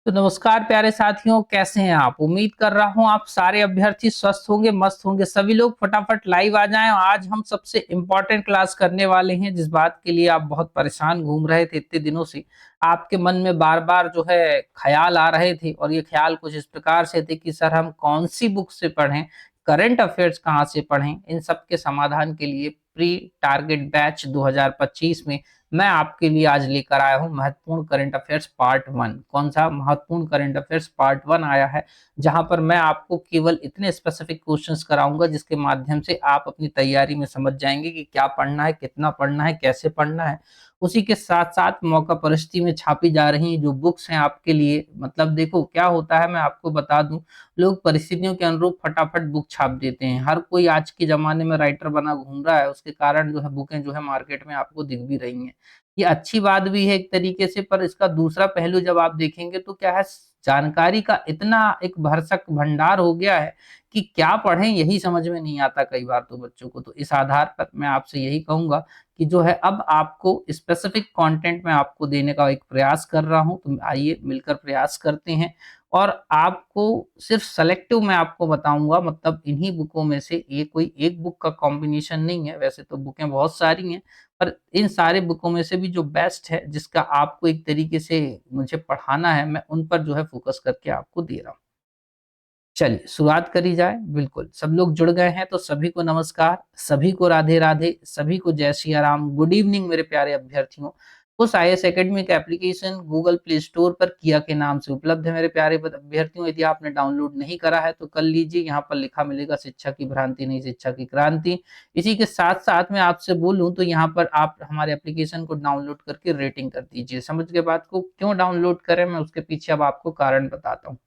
तो नमस्कार प्यारे साथियों, कैसे हैं आप? उम्मीद कर रहा हूं आप सारे अभ्यर्थी स्वस्थ होंगे, मस्त होंगे। सभी लोग फटाफट लाइव आ जाएं। आज हम सबसे इम्पोर्टेंट क्लास करने वाले हैं, जिस बात के लिए आप बहुत परेशान घूम रहे थे इतने दिनों से। आपके मन में बार बार जो है ख्याल आ रहे थे, और ये ख्याल कुछ इस प्रकार से थे कि सर हम कौन सी बुक से पढ़ें, करंट अफेयर्स कहाँ से पढ़ें। इन सब के समाधान के लिए प्री टारगेट बैच 2025 में मैं आपके लिए आज लेकर आया हूं महत्वपूर्ण करंट अफेयर्स पार्ट वन। कौन सा महत्वपूर्ण करंट अफेयर्स पार्ट वन आया है, जहां पर मैं आपको केवल इतने स्पेसिफिक क्वेश्चंस कराऊंगा जिसके माध्यम से आप अपनी तैयारी में समझ जाएंगे कि क्या पढ़ना है, कितना पढ़ना है, कैसे पढ़ना है। उसी के साथ साथ मौका परिस्थिति में छापी जा रही जो बुक्स हैं आपके लिए, मतलब देखो क्या होता है, मैं आपको बता दूं। लोग परिस्थितियों के अनुरूप फटाफट बुक छाप देते हैं। हर कोई आज के जमाने में राइटर बना घूम रहा है, उसके कारण जो है बुकें जो है मार्केट में आपको दिख भी रही हैं। ये अच्छी बात भी है एक तरीके से, पर इसका दूसरा पहलू जब आप देखेंगे तो क्या है, जानकारी का इतना एक भरसक भंडार हो गया है कि क्या पढ़ें यही समझ में नहीं आता कई बार तो बच्चों को। तो इस आधार पर मैं आपसे यही कहूंगा कि जो है अब आपको स्पेसिफिक कंटेंट में आपको देने का एक प्रयास कर रहा हूं। तो आइए मिलकर प्रयास करते हैं। और आपको सिर्फ सेलेक्टिव मैं आपको बताऊंगा, मतलब इन्हीं बुकों में से ये कोई एक बुक का कॉम्बिनेशन नहीं है। वैसे तो बुकें बहुत सारी हैं, पर इन सारे बुकों में से भी जो बेस्ट है, जिसका आपको एक तरीके से मुझे पढ़ाना है, मैं उन पर जो है फोकस करके आपको दे रहा हूँ। चलिए शुरुआत करी जाए। बिल्कुल सब लोग जुड़ गए हैं तो सभी को नमस्कार, सभी को राधे राधे, सभी को जय सिया राम, गुड इवनिंग मेरे प्यारे अभ्यर्थियों। उस आईएएस एकेडमी का एप्लीकेशन गूगल प्ले स्टोर पर किया के नाम से उपलब्ध है मेरे प्यारे अभ्यर्थियों। यदि आपने डाउनलोड नहीं करा है तो कर लीजिए। यहाँ पर लिखा मिलेगा शिक्षा की भ्रांति नहीं शिक्षा की क्रांति। इसी के साथ साथ मैं आपसे बोलूं तो यहाँ पर आप हमारे एप्लीकेशन को डाउनलोड करके रेटिंग कर दीजिए। समझ के बात को, क्यों डाउनलोड करें मैं उसके पीछे अब आपको कारण बताता हूँ।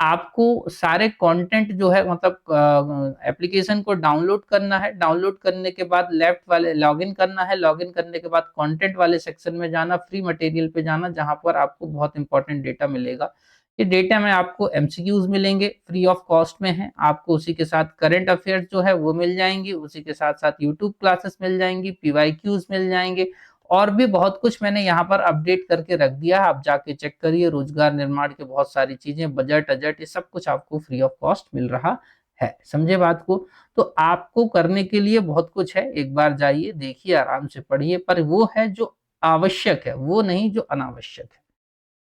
आपको सारे कंटेंट जो है, मतलब एप्लीकेशन को डाउनलोड करना है। डाउनलोड करने के बाद लेफ्ट वाले लॉगिन करना है। लॉगिन करने के बाद कंटेंट वाले सेक्शन में जाना, फ्री मटेरियल पे जाना, जहां पर आपको बहुत इंपॉर्टेंट डेटा मिलेगा। ये डेटा में आपको एमसीक्यूज मिलेंगे, फ्री ऑफ कॉस्ट में है। आपको उसी के साथ करंट अफेयर्स जो है वो मिल जाएंगी। उसी के साथ साथ यूट्यूब क्लासेस मिल जाएंगी, पीवाईक्यूज मिल जाएंगे, और भी बहुत कुछ मैंने यहाँ पर अपडेट करके रख दिया है। आप जाके चेक करिए। रोजगार निर्माण की बहुत सारी चीजें, बजट अजट, ये सब कुछ आपको फ्री ऑफ कॉस्ट मिल रहा है। समझे बात को? तो आपको करने के लिए बहुत कुछ है। एक बार जाइए, देखिए, आराम से पढ़िए, पर वो है जो आवश्यक है, वो नहीं जो अनावश्यक है।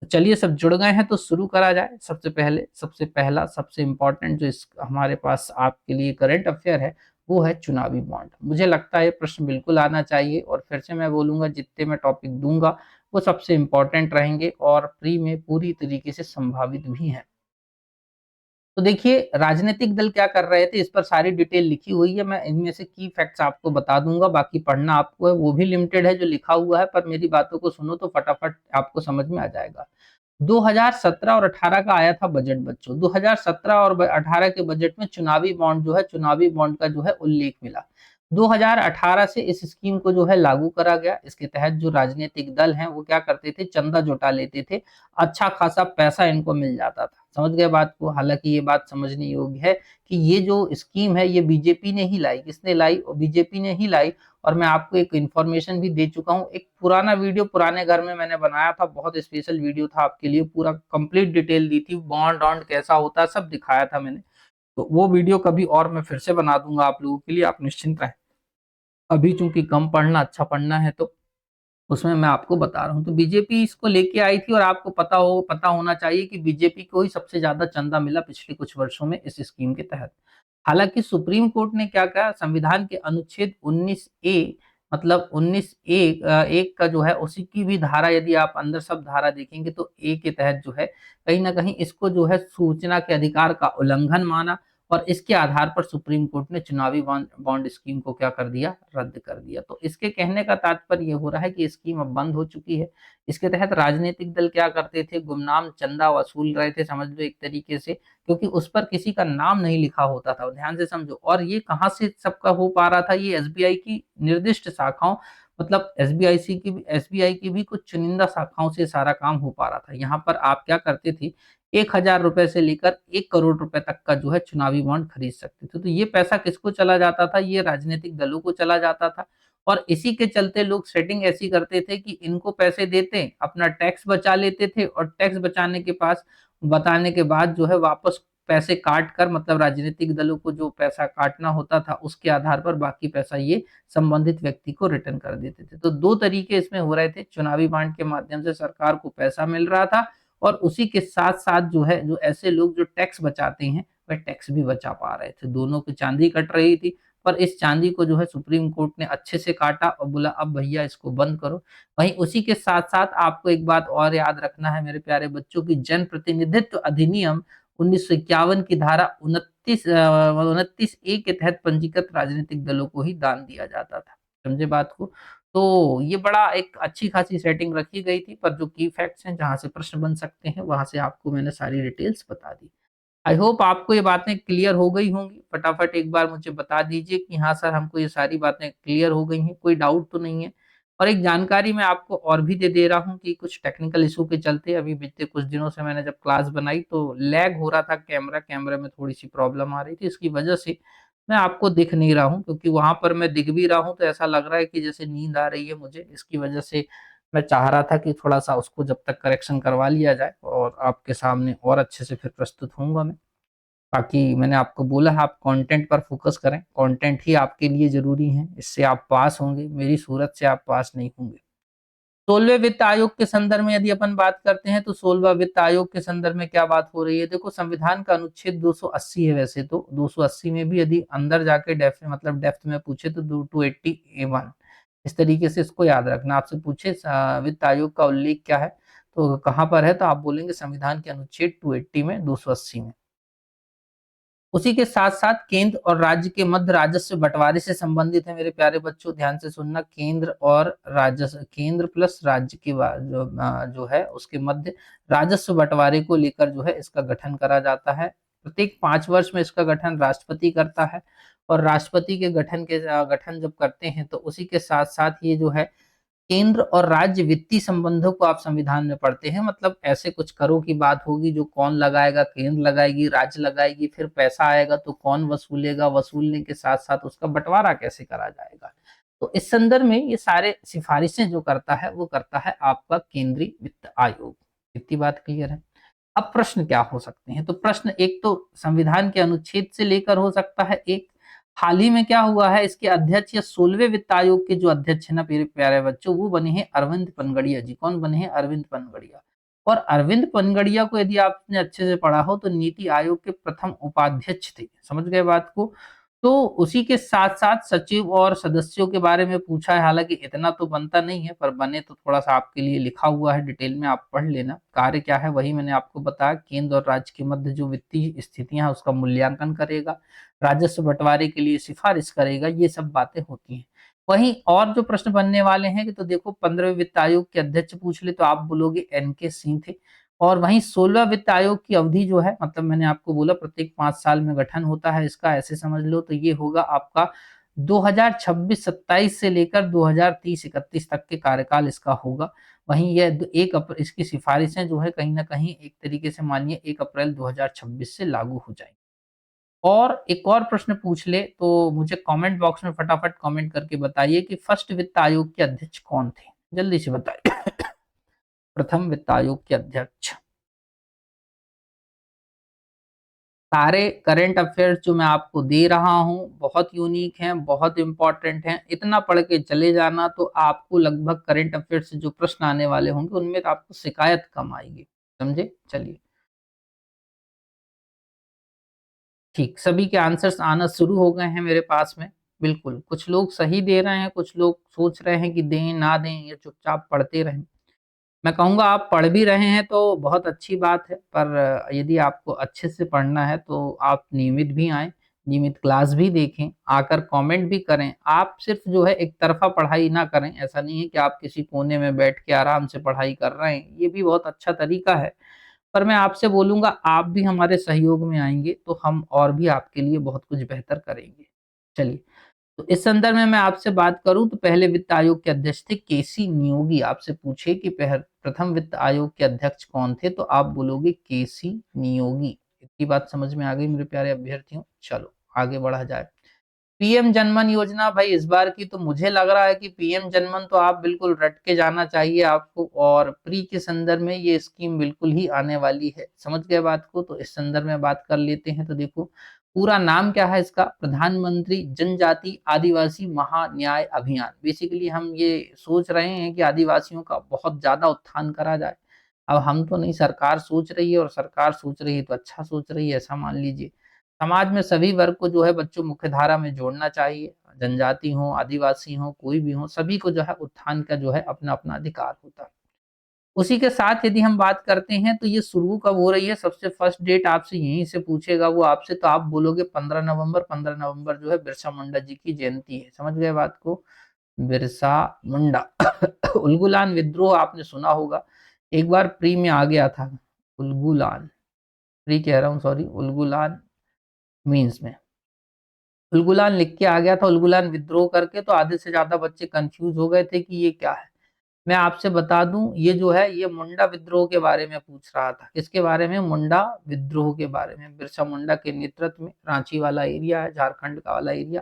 तो चलिए सब जुड़ गए हैं तो शुरू करा जाए। सबसे पहले, सबसे पहला, सबसे इंपॉर्टेंट जो इस हमारे पास आपके लिए करंट अफेयर है, वो है चुनावी बॉन्ड। मुझे लगता है ये प्रश्न बिल्कुल आना चाहिए, और फिर से मैं बोलूंगा जितने मैं टॉपिक दूंगा वो सबसे इंपॉर्टेंट रहेंगे और प्री में पूरी तरीके से संभावित भी हैं। तो देखिए राजनीतिक दल क्या कर रहे थे, इस पर सारी डिटेल लिखी हुई है। मैं इनमें से की फैक्ट्स आपको बता दूंगा, बाकी पढ़ना आपको है, वो भी लिमिटेड है जो लिखा हुआ है, पर मेरी बातों को सुनो तो फटाफट आपको समझ में आ जाएगा। 2017 और 18 का आया था बजट बच्चों। 2017 और 18 के बजट में चुनावी बॉन्ड जो है, चुनावी बॉन्ड का जो है उल्लेख मिला। 2018 से इस स्कीम को जो है लागू करा गया। इसके तहत जो राजनीतिक दल हैं वो क्या करते थे, चंदा जुटा लेते थे। अच्छा खासा पैसा इनको मिल जाता था। समझ गए बात को? हालांकि ये बात समझने योग्य है कि ये जो स्कीम है ये बीजेपी ने ही लाई। किसने लाई? बीजेपी ने ही लाई। और मैं आपको एक इन्फॉर्मेशन भी दे चुका हूँ। एक पुराना वीडियो पुराने घर में मैंने बनाया था, बहुत स्पेशल वीडियो था आपके लिए, पूरा कंप्लीट डिटेल दी थी, बॉन्ड ऑन्ड कैसा होता है सब दिखाया था मैंने। तो वो वीडियो कभी और मैं फिर से बना दूंगा आप लोगों के लिए, आप निश्चिंत रहें। अभी चूंकि कम पढ़ना अच्छा पढ़ना है, तो उसमें मैं आपको बता रहा हूँ। तो बीजेपी इसको लेके आई थी, और आपको पता होना चाहिए कि बीजेपी को ही सबसे ज्यादा चंदा मिला पिछले कुछ वर्षों में इस स्कीम के तहत। हालांकि सुप्रीम कोर्ट ने क्या कहा, संविधान के अनुच्छेद 19 ए, मतलब 19 ए एक का जो है, उसी की भी धारा यदि आप अंदर सब धारा देखेंगे तो ए के तहत जो है कहीं ना कहीं इसको जो है सूचना के अधिकार का उल्लंघन माना, और इसके आधार पर सुप्रीम कोर्ट ने चुनावी बॉन्ड स्कीम को क्या कर दिया, रद्द कर दिया। तो इसके कहने का तात्पर्य यह हो रहा है कि स्कीम अब बंद हो चुकी है। इसके तहत राजनीतिक दल क्या करते थे, गुमनाम चंदा वसूल रहे थे, समझ लो एक तरीके से, क्योंकि उस पर किसी का नाम नहीं लिखा होता था। ध्यान से समझो। और ये कहाँ से सबका हो पा रहा था, ये एसबीआई की निर्दिष्ट शाखाओं, मतलब एसबीआई की भी कुछ चुनिंदा शाखाओं से सारा काम हो पा रहा था। यहाँ पर आप क्या करते थे, 1,000 रुपए से लेकर 1 करोड़ रुपए तक का जो है चुनावी बॉन्ड खरीद सकते थे। तो ये पैसा किसको चला जाता था, ये राजनीतिक दलों को चला जाता था। और इसी के चलते लोग सेटिंग ऐसी करते थे कि इनको पैसे देते, अपना टैक्स बचा लेते थे और टैक्स बचाने के पास बताने के बाद जो है वापस पैसे काट कर, मतलब राजनीतिक दलों को जो पैसा काटना होता था उसके आधार पर बाकी पैसा ये संबंधित व्यक्ति को रिटर्न कर देते थे। तो दो तरीके इसमें हो रहे थे, चुनावी बांड के माध्यम से सरकार को पैसा मिल रहा था और उसी के साथ साथ जो है जो ऐसे लोग जो टैक्स बचाते हैं वह टैक्स भी बचा पा रहे थे। दोनों की चांदी कट रही थी, पर इस चांदी को जो है सुप्रीम कोर्ट ने अच्छे से काटा और बोला अब भैया इसको बंद करो। वहीं उसी के साथ साथ आपको एक बात और याद रखना है मेरे प्यारे बच्चों की, जन प्रतिनिधित्व अधिनियम 1951 की धारा 29 ए के तहत पंजीकृत राजनीतिक दलों को ही दान दिया जाता था। समझे बात को? तो ये बड़ा एक अच्छी खासी सेटिंग रखी गई थी, पर जो की फैक्ट्स हैं जहां से प्रश्न बन सकते हैं वहां से आपको मैंने सारी डिटेल्स बता दी। आई होप आपको ये बातें क्लियर हो गई होंगी। फटाफट एक बार मुझे बता दीजिए कि हाँ सर, हमको ये सारी बातें क्लियर हो गई हैं, कोई डाउट तो नहीं है। और एक जानकारी मैं आपको और भी दे दे रहा हूँ कि कुछ टेक्निकल इशू के चलते अभी बीते कुछ दिनों से मैंने जब क्लास बनाई तो लैग हो रहा था, कैमरे में थोड़ी सी प्रॉब्लम आ रही थी, इसकी वजह से मैं आपको दिख नहीं रहा हूँ, क्योंकि वहां पर मैं दिख भी रहा हूँ तो ऐसा लग रहा है कि जैसे नींद आ रही है मुझे। इसकी वजह से मैं चाह रहा था कि थोड़ा सा उसको जब तक करेक्शन करवा लिया जाए और आपके सामने और अच्छे से फिर प्रस्तुत होऊंगा मैं। बाकी मैंने आपको बोला है आप कंटेंट पर फोकस करें, कंटेंट ही आपके लिए जरूरी है, इससे आप पास होंगे, मेरी सूरत से आप पास नहीं होंगे। 16वें वित्त आयोग के संदर्भ में यदि अपन बात करते हैं तो 16वां वित्त आयोग के संदर्भ में क्या बात हो रही है, देखो संविधान का अनुच्छेद 280 है, वैसे तो 280 में भी यदि अंदर जाके डेप्थ में पूछे तो 280A1, इस तरीके से इसको याद रखना। आपसे पूछे वित्त आयोग का उल्लेख क्या है तो कहाँ पर है, तो आप बोलेंगे संविधान के अनुच्छेद 280 में, 280 में। उसी के साथ साथ केंद्र और राज्य के मध्य राजस्व बंटवारे से संबंधित है मेरे प्यारे बच्चों, ध्यान से सुनना। केंद्र और राजस्व, केंद्र प्लस राज्य के जो है उसके मध्य राजस्व बंटवारे को लेकर जो है इसका गठन करा जाता है। प्रत्येक 5 वर्ष में इसका गठन राष्ट्रपति करता है और राष्ट्रपति के गठन जब करते हैं तो उसी के साथ साथ ये जो है केंद्र और राज्य वित्तीय संबंधों को आप संविधान में पढ़ते हैं, मतलब ऐसे कुछ करों की बात होगी जो कौन लगाएगा, केंद्र लगाएगी, राज्य लगाएगी, फिर पैसा आएगा तो कौन वसूलेगा, वसूलने के साथ साथ उसका बंटवारा कैसे करा जाएगा। तो इस संदर्भ में ये सारे सिफारिशें जो करता है वो करता है आपका केंद्रीय वित्त आयोग। इतनी बात क्लियर है। अब प्रश्न क्या हो सकते हैं, तो प्रश्न एक तो संविधान के अनुच्छेद से लेकर हो सकता है, एक हाल ही में क्या हुआ है इसके अध्यक्ष या 16वें वित्त आयोग के जो अध्यक्ष है ना मेरे प्यारे बच्चों, वो बने हैं अरविंद पनगड़िया जी। कौन बने हैं? अरविंद पनगड़िया। और अरविंद पनगड़िया को यदि आपने अच्छे से पढ़ा हो तो नीति आयोग के प्रथम उपाध्यक्ष थे। समझ गए बात को? तो उसी के साथ साथ सचिव और सदस्यों के बारे में पूछा है, हालांकि इतना तो बनता नहीं है पर बने तो थोड़ा सा आपके लिए लिखा हुआ है, डिटेल में आप पढ़ लेना। कार्य क्या है वही मैंने आपको बताया, केंद्र और राज्य के मध्य जो वित्तीय स्थितियां हैं उसका मूल्यांकन करेगा, राजस्व बंटवारे के लिए सिफारिश करेगा, ये सब बातें होती हैं। वहीं और जो प्रश्न बनने वाले हैं कि तो देखो 15वें वित्त आयोग के अध्यक्ष पूछ ले तो आप बोलोगे NK सिंह थे। और वहीं 16वां वित्त आयोग की अवधि जो है, मतलब मैंने आपको बोला प्रत्येक 5 साल में गठन होता है इसका, ऐसे समझ लो, तो ये होगा आपका 2026-27 से लेकर 2030-31 तक के कार्यकाल इसका होगा। वहीं यह इसकी सिफारिशें जो है कहीं ना कहीं एक तरीके से मानिए 1 अप्रैल 2026 से लागू हो जाएंगी। और एक और प्रश्न पूछ ले तो मुझे कमेंट बॉक्स में फटाफट कमेंट करके बताइए कि फर्स्ट वित्त आयोग के अध्यक्ष कौन थे, जल्दी से बताइए। प्रथम वित्त आयोग के अध्यक्ष। सारे करंट अफेयर्स जो मैं आपको दे रहा हूं बहुत यूनिक हैं, बहुत इंपॉर्टेंट हैं, इतना पढ़ के चले जाना तो आपको लगभग करंट अफेयर्स से जो प्रश्न आने वाले होंगे उनमें तो आपको शिकायत कम आएगी। समझे? चलिए ठीक, सभी के आंसर्स आना शुरू हो गए हैं मेरे पास में। बिल्कुल, कुछ लोग सही दे रहे हैं, कुछ लोग सोच रहे हैं कि दें ना दें या चुपचाप पढ़ते रहें। मैं कहूँगा आप पढ़ भी रहे हैं तो बहुत अच्छी बात है, पर यदि आपको अच्छे से पढ़ना है तो आप नियमित भी आएँ, नियमित क्लास भी देखें, आकर कमेंट भी करें। आप सिर्फ जो है एक तरफा पढ़ाई ना करें, ऐसा नहीं है कि आप किसी कोने में बैठ के आराम से पढ़ाई कर रहे हैं, ये भी बहुत अच्छा तरीका है। पर मैं आपसे बोलूँगा आप भी हमारे सहयोग में आएँगे तो हम और भी आपके लिए बहुत कुछ बेहतर करेंगे। चलिए, तो इस संदर्भ में मैं आपसे बात करूं तो पहले वित्त आयोग के अध्यक्ष थे केसी नियोगी। आपसे पूछे कि प्रथम वित्त आयोग के अध्यक्ष कौन थे तो आप बोलोगे केसी नियोगी। इतनी बात समझ में आ गई मेरे प्यारे अभ्यर्थियों? चलो आगे बढ़ा जाए। पीएम जनमन योजना भाई इस बार की तो मुझे लग रहा है कि पीएम जनमन तो आप बिल्कुल रट के जाना चाहिए आपको, और प्री के संदर्भ में ये स्कीम बिल्कुल ही आने वाली है। समझ गए बात को? तो इस संदर्भ में बात कर लेते हैं। तो देखो पूरा नाम क्या है इसका, प्रधानमंत्री जनजाति आदिवासी महान्याय अभियान। बेसिकली हम ये सोच रहे हैं कि आदिवासियों का बहुत ज्यादा उत्थान करा जाए। अब हम तो नहीं, सरकार सोच रही है, और सरकार सोच रही है तो अच्छा सोच रही है, ऐसा मान लीजिए। समाज में सभी वर्ग को जो है बच्चों मुख्यधारा में जोड़ना चाहिए। जनजाति हो, आदिवासी हो, कोई भी हो, सभी को जो है उत्थान का जो है अपना अपना अधिकार होता है। उसी के साथ यदि हम बात करते हैं तो ये शुरू कब हो रही है, सबसे फर्स्ट डेट आपसे यहीं से पूछेगा वो आपसे, तो आप बोलोगे 15 नवंबर। 15 नवंबर जो है बिरसा मुंडा जी की जयंती है। समझ गए बात को? बिरसा मुंडा। उलगुलान विद्रोह आपने सुना होगा, एक बार प्री में आ गया था। उलगुलान, प्री कह रहा हूँ सॉरी, उलगुलान मीन्स में उलगुलान लिख के आ गया था, उलगुलान विद्रोह करके, तो आधे से ज्यादा बच्चे कंफ्यूज हो गए थे कि ये क्या है। मैं आपसे बता दूं, ये जो है ये मुंडा विद्रोह के बारे में पूछ रहा था। किसके बारे में? मुंडा विद्रोह के बारे में। बिरसा मुंडा के नेतृत्व में रांची वाला एरिया है, झारखंड का वाला एरिया,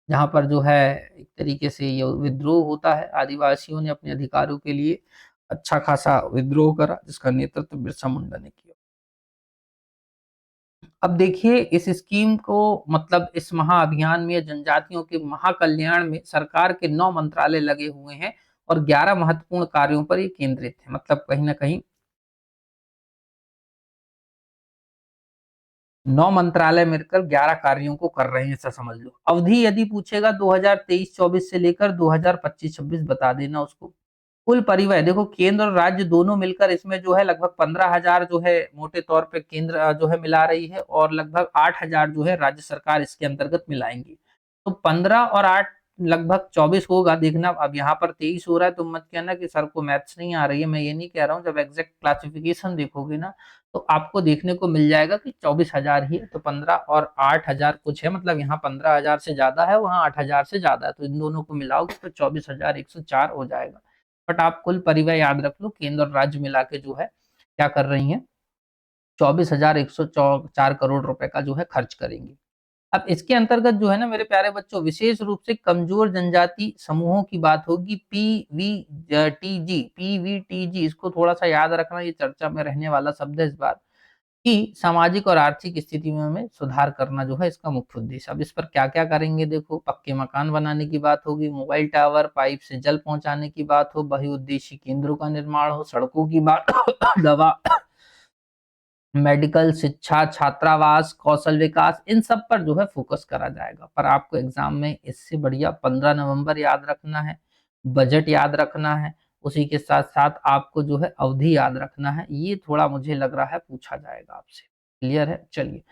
जहां पर जो है एक तरीके से ये विद्रोह होता है। आदिवासियों ने अपने अधिकारों के लिए अच्छा खासा विद्रोह करा, जिसका नेतृत्व बिरसा मुंडा ने किया। अब देखिए इस स्कीम को, मतलब इस महाअभियान में, जनजातियों के महाकल्याण में सरकार के 9 मंत्रालय लगे हुए हैं, और 11 महत्वपूर्ण कार्यों पर ये केंद्रित है। मतलब कहीं ना कहीं 9 मंत्रालय मिलकर 11 कार्यों को कर रहे हैं, ऐसा समझ लो। अवधि यदि पूछेगा 2023-24 से लेकर 2025-26 बता देना उसको। कुल परिव्यय देखो, केंद्र और राज्य दोनों मिलकर इसमें जो है लगभग 15,000 जो है मोटे तौर पे केंद्र जो है मिला रही है, और लगभग 8,000 जो है राज्य सरकार इसके अंतर्गत मिलाएंगी। तो 15 और 8 लगभग 24 होगा। देखना अब यहाँ पर 23 हो रहा है, तो मत कहना कि सर को मैथ्स नहीं आ रही है। मैं ये नहीं कह रहा हूँ, जब एग्जैक्ट क्लासिफिकेशन देखोगे ना तो आपको देखने को मिल जाएगा कि 24,000 ही है। तो 15 और 8,000 कुछ है, मतलब यहाँ 15,000 से ज्यादा है, वहाँ 8,000 से ज्यादा है, तो इन दोनों को मिलाओगे तो 24,104 हो जाएगा। बट आप कुल परिव्यय याद रख लो, केंद्र और राज्य मिला के जो है क्या कर रही है, 24,104 करोड़ रुपए का जो है खर्च करेंगी। अब इसके अंतर्गत जो है ना मेरे प्यारे बच्चों, विशेष रूप से कमजोर जनजाति समूहों की बात होगी। पीवीटीजी, पीवीटीजी, इसको थोड़ा सा याद रखना, ये चर्चा में रहने वाला शब्द है इस बार, कि सामाजिक और आर्थिक स्थिति में सुधार करना जो है इसका मुख्य उद्देश्य। अब इस पर क्या क्या करेंगे, देखो पक्के मकान बनाने की बात होगी, मोबाइल टावर, पाइप से जल पहुंचाने की बात हो, बहुउद्देशीय केंद्रों का निर्माण हो, सड़कों की बात, दवा, मेडिकल, शिक्षा, छात्रावास, कौशल विकास, इन सब पर जो है फोकस करा जाएगा। पर आपको एग्जाम में इससे बढ़िया 15 नवंबर याद रखना है, बजट याद रखना है, उसी के साथ साथ आपको जो है अवधि याद रखना है। ये थोड़ा मुझे लग रहा है पूछा जाएगा आपसे। क्लियर है? चलिए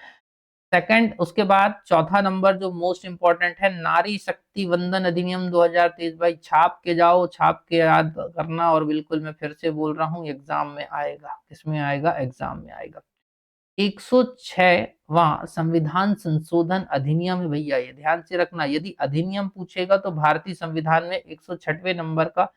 सेकंड, उसके बाद चौथा नंबर जो मोस्ट इंपॉर्टेंट है, नारी शक्ति वंदन अधिनियम 2023। भाई छाप के जाओ, छाप के याद करना, और बिल्कुल मैं फिर से बोल रहा हूँ एग्जाम में आएगा। किसमें आएगा? एग्जाम में आएगा। 106वां संविधान संशोधन अधिनियम है भैया, ये ध्यान से रखना। यदि अधिनियम पूछेगा तो भारतीय संविधान में 106वें नंबर का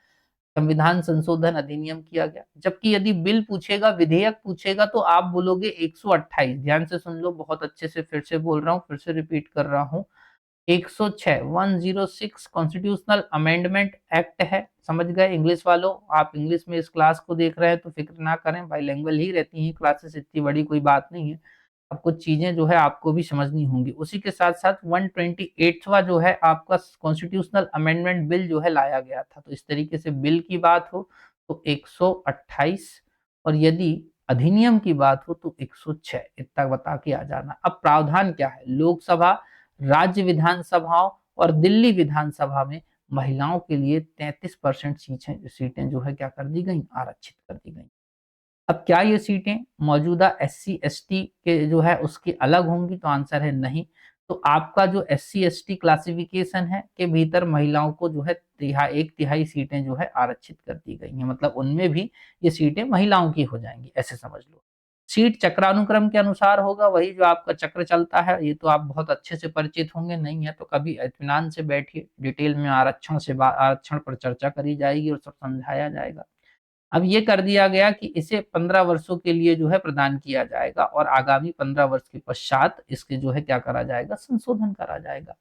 संविधान संशोधन अधिनियम किया गया। जबकि यदि बिल पूछेगा, विधेयक पूछेगा, तो आप बोलोगे 128। ध्यान से सुन लो, बहुत अच्छे से फिर से बोल रहा हूँ, फिर से रिपीट कर रहा हूँ। 106, 106 कॉन्स्टिट्यूशनल अमेंडमेंट एक्ट है। समझ गए इंग्लिश वालों? आप इंग्लिश में इस क्लास को देख रहे हैं तो फिक्र ना करें, बाइलिंगुअल ही रहती हैं क्लासेस, इतनी बड़ी कोई बात नहीं है। अब कुछ चीजें जो है आपको भी समझनी होंगी। उसी के साथ साथ 128वां जो है आपका कॉन्स्टिट्यूशनल अमेंडमेंट बिल जो है लाया गया था। तो इस तरीके से बिल की बात हो तो 128, और यदि अधिनियम की बात हो तो 106, इतना बता के आ जाना। अब प्रावधान क्या है, लोकसभा, राज्य विधानसभाओं और दिल्ली विधानसभा में महिलाओं के लिए 33% सीटें जो है क्या कर दी गई, आरक्षित कर दी गई। अब क्या ये सीटें मौजूदा एससी एसटी के जो है उसकी अलग होंगी? तो आंसर है नहीं। तो आपका जो एससी एसटी क्लासिफिकेशन है के भीतर महिलाओं को जो है एक तिहाई सीटें जो है आरक्षित कर दी गई हैं, मतलब उनमें भी ये सीटें महिलाओं की हो जाएंगी, ऐसे समझ लो। सीट चक्रानुक्रम के अनुसार होगा, वही जो आपका चक्र चलता है, ये तो आप बहुत अच्छे से परिचित होंगे। नहीं है तो कभी इत्मीनान से बैठिए, डिटेल में आरक्षण पर चर्चा करी जाएगी और सब समझाया जाएगा। अब ये कर दिया गया कि इसे 15 वर्षों के लिए जो है प्रदान किया जाएगा, और आगामी 15 वर्ष के पश्चात इसके जो है क्या करा जाएगा, संशोधन करा जाएगा।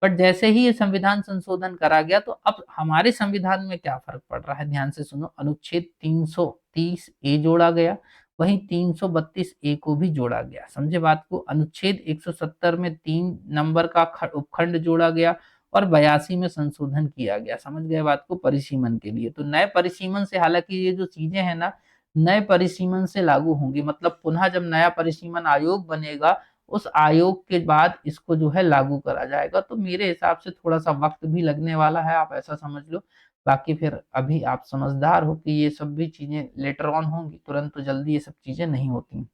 बट जैसे ही ये संविधान संशोधन करा गया तो अब हमारे संविधान में क्या फर्क पड़ रहा है, ध्यान से सुनो। अनुच्छेद 330 ए जोड़ा गया, वहीं 332 ए को भी जोड़ा गया। समझे बात को। अनुच्छेद 170 में 3 नंबर का उपखंड जोड़ा गया और 82 में संशोधन किया गया। समझ गए बात को, परिसीमन के लिए। तो नए परिसीमन से, हालांकि ये जो चीजें हैं ना, नए परिसीमन से लागू होंगी, मतलब पुनः जब नया परिसीमन आयोग बनेगा उस आयोग के बाद इसको जो है लागू करा जाएगा। तो मेरे हिसाब से थोड़ा सा वक्त भी लगने वाला है, आप ऐसा समझ लो। बाकी फिर अभी आप समझदार हो कि ये सब भी चीजें लेटर ऑन होंगी, तुरंत तो जल्दी ये सब चीजें नहीं होती।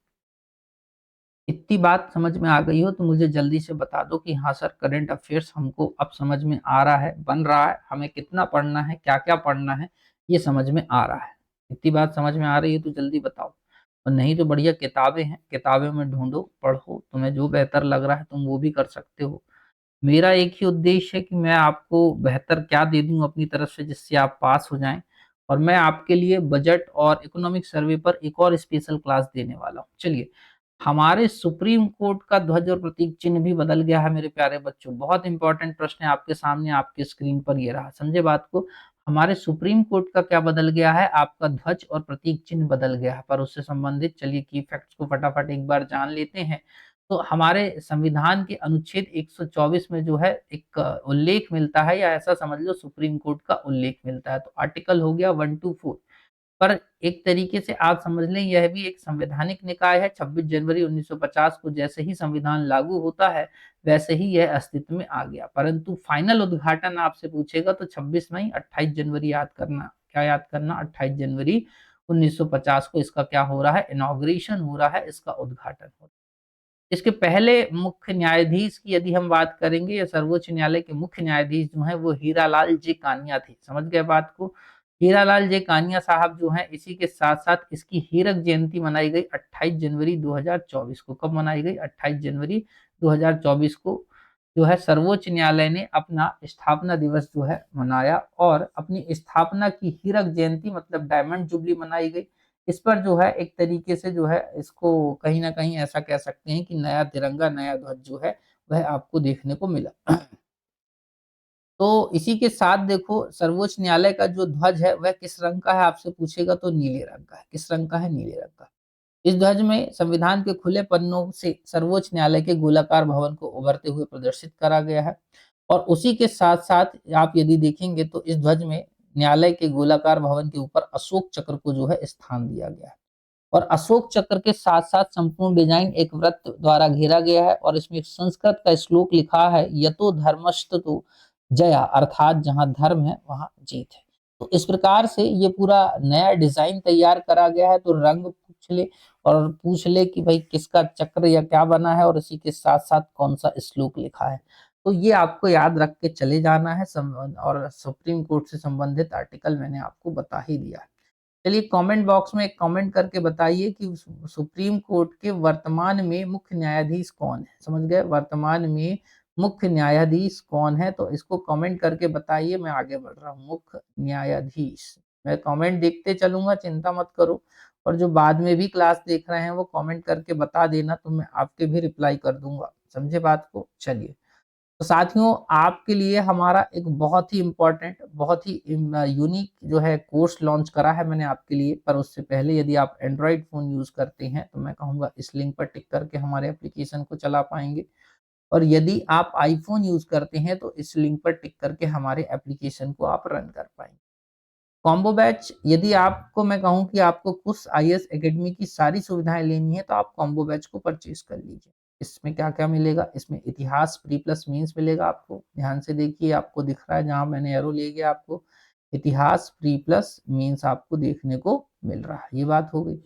इतनी बात समझ में आ गई हो तो मुझे जल्दी से बता दो कि हाँ सर, करंट अफेयर्स हमको अब समझ में आ रहा है, बन रहा है, हमें कितना पढ़ना है, क्या क्या पढ़ना है, ये समझ में आ रहा है। इतनी बात समझ में आ रही है तो जल्दी बताओ, और नहीं तो बढ़िया किताबें हैं, किताबें में ढूंढो, पढ़ो, तुम्हें जो बेहतर लग रहा है तुम वो भी कर सकते हो। मेरा एक ही उद्देश्य है कि मैं आपको बेहतर क्या दे दूं अपनी तरफ से जिससे आप पास हो जाएं। और मैं आपके लिए बजट और इकोनॉमिक सर्वे पर एक और स्पेशल क्लास देने वाला हूँ। चलिए, हमारे सुप्रीम कोर्ट का ध्वज और प्रतीक चिन्ह भी बदल गया है मेरे प्यारे बच्चों। बहुत इंपॉर्टेंट प्रश्न है आपके सामने, आपके स्क्रीन पर ये रहा, समझे बात को। हमारे सुप्रीम कोर्ट का क्या बदल गया है, आपका ध्वज और प्रतीक चिन्ह बदल गया है। पर उससे संबंधित चलिए की फैक्ट्स को फटाफट एक बार जान लेते हैं। तो हमारे संविधान के अनुच्छेद 124 में जो है एक उल्लेख मिलता है, या ऐसा समझ लो सुप्रीम कोर्ट का उल्लेख मिलता है। तो आर्टिकल हो गया 124। पर एक तरीके से आप समझ लें यह भी एक संवैधानिक निकाय है। 26 जनवरी 1950 को जैसे ही संविधान लागू होता है वैसे ही यह अस्तित्व में आ गया। परंतु फाइनल उद्घाटन आपसे पूछेगा तो 26 मई 28 जनवरी याद करना। क्या याद करना, 28 जनवरी 1950 को इसका क्या हो रहा है, इनॉग्रेशन हो रहा है, इसका उद्घाटन हो रहा है। इसके पहले मुख्य न्यायाधीश की यदि हम बात करेंगे, या सर्वोच्च न्यायालय के मुख्य न्यायाधीश जो है वो हीरालाल जे कानिया थे। समझ गए बात को। हीरालाल जे कानिया साहब जो हैं, इसी के साथ साथ इसकी हीरक जयंती मनाई गई 28 जनवरी 2024 को। कब मनाई गई, 28 जनवरी 2024 को जो है सर्वोच्च न्यायालय ने अपना स्थापना दिवस जो है मनाया, और अपनी स्थापना की हीरक जयंती मतलब डायमंड जुबली मनाई गई। इस पर जो है एक तरीके से जो है इसको कहीं ना कहीं ऐसा कह सकते हैं कि नया तिरंगा, नया ध्वज जो है वह आपको देखने को मिला। तो इसी के साथ देखो, सर्वोच्च न्यायालय का जो ध्वज है वह किस रंग का है आपसे पूछेगा तो नीले रंग का है। किस रंग का है, नीले रंग का। इस ध्वज में संविधान के खुले पन्नों से सर्वोच्च न्यायालय के गोलाकार भवन को उभरते हुए प्रदर्शित करा गया है। और उसी के साथ साथ आप यदि देखेंगे तो इस ध्वज में न्यायालय के गोलाकार भवन के ऊपर अशोक चक्र को जो है स्थान दिया गया है। और अशोक चक्र के साथ साथ संपूर्ण डिजाइन एक वृत्त द्वारा घेरा गया है, और इसमें संस्कृत का श्लोक लिखा है, यतो धर्मस्तु जया, अर्थात जहां धर्म है वहां जीत है। तो इस प्रकार से ये पूरा नया डिजाइन तैयार करा गया है। तो रंग पूछ ले, और पूछ ले कि भाई किसका चक्र या क्या बना है, और इसी के साथ साथ कौन सा श्लोक लिखा है। तो ये आपको याद रख के चले जाना है। और सुप्रीम कोर्ट से संबंधित आर्टिकल मैंने आपको बता ही दिया है। चलिए, कमेंट बॉक्स में एक कमेंट करके बताइए कि सुप्रीम कोर्ट के वर्तमान में मुख्य न्यायाधीश कौन है। समझ गए, वर्तमान में मुख्य न्यायाधीश कौन है, तो इसको कमेंट करके बताइए। मैं आगे बढ़ रहा हूँ, मुख्य न्यायाधीश। मैं कमेंट देखते चलूंगा, चिंता मत करो। और जो बाद में भी क्लास देख रहे हैं वो कमेंट करके बता देना, तो मैं आपके भी रिप्लाई कर दूंगा। समझे बात को। चलिए, तो साथियों, आपके लिए हमारा एक बहुत ही इम्पोर्टेंट, बहुत ही यूनिक जो है कोर्स लॉन्च करा है मैंने आपके लिए। पर उससे पहले यदि आप एंड्रॉइड फोन यूज करते हैं तो मैं कहूँगा इस लिंक पर टिक करके हमारे एप्लीकेशन को चला पाएंगे। और यदि आप आईफोन यूज करते हैं तो इस लिंक पर टिक करके हमारे एप्लीकेशन को आप रन कर पाएंगे। कॉम्बो बैच, यदि आपको मैं कहूँ कि आपको कुछ आईएएस एकेडमी की सारी सुविधाएं लेनी है तो आप कॉम्बो बैच को परचेज कर लीजिए। इसमें क्या क्या मिलेगा, इसमें इतिहास प्री प्लस मेंस मिलेगा आपको। ध्यान से देखिए, आपको दिख रहा है जहां मैंने एरो ले गया, आपको इतिहास प्री प्लस मेंस आपको देखने को मिल रहा है। ये बात हो गई।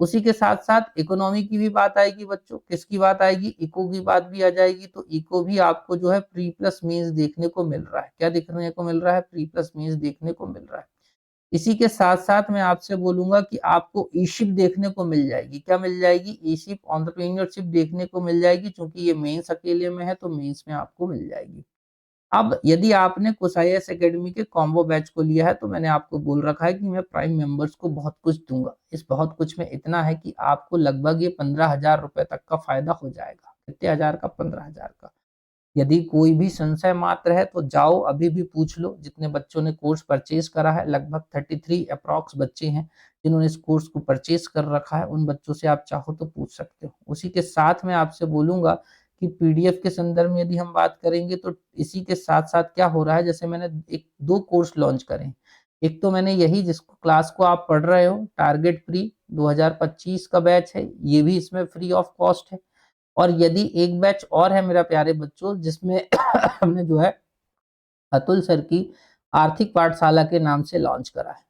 उसी के साथ साथ इकोनॉमी की भी बात आएगी बच्चों। किसकी बात आएगी, इको की बात भी आ जाएगी। तो इको भी आपको जो है प्री प्लस मेंस देखने को मिल रहा है। क्या देखने को मिल रहा है, प्री प्लस मेंस देखने को मिल रहा है। इसी के साथ साथ मैं आपसे बोलूंगा कि आपको ई शिप देखने को मिल जाएगी। क्या मिल जाएगी, ई शिप एंटरप्रेन्योरशिप देखने को मिल जाएगी। क्योंकि ये मेंस अकेले में है तो मेंस में आपको मिल जाएगी। अब यदि आपने कुछ आईएएस एकेडमी के कॉम्बो बैच को लिया है तो मैंने आपको बोल रखा है कि मैं प्राइम मेंबर्स को बहुत कुछ दूंगा। इस बहुत कुछ में इतना है कि आपको लगभग ये 15,000 रुपए तक का फायदा हो जाएगा। कितने हजार का, 15,000 का। यदि कोई भी संशय मात्र है तो जाओ अभी भी पूछ लो। जितने बच्चों ने कोर्स परचेज करा है, लगभग 33 अप्रॉक्स बच्चे हैं जिन्होंने इस कोर्स को परचेज कर रखा है, उन बच्चों से आप चाहो तो पूछ सकते हो। उसी के साथ मैं आपसे बोलूंगा कि पीडीएफ के संदर्भ में यदि हम बात करेंगे तो इसी के साथ साथ क्या हो रहा है, जैसे मैंने एक दो कोर्स लॉन्च करे हैं। एक तो मैंने यही जिसको क्लास को आप पढ़ रहे हो, टारगेट प्री 2025 का बैच है, ये भी इसमें फ्री ऑफ कॉस्ट है। और यदि एक बैच और है मेरा प्यारे बच्चों, जिसमें हमने जो है अतुल सर की आर्थिक पाठशाला के नाम से लॉन्च करा है।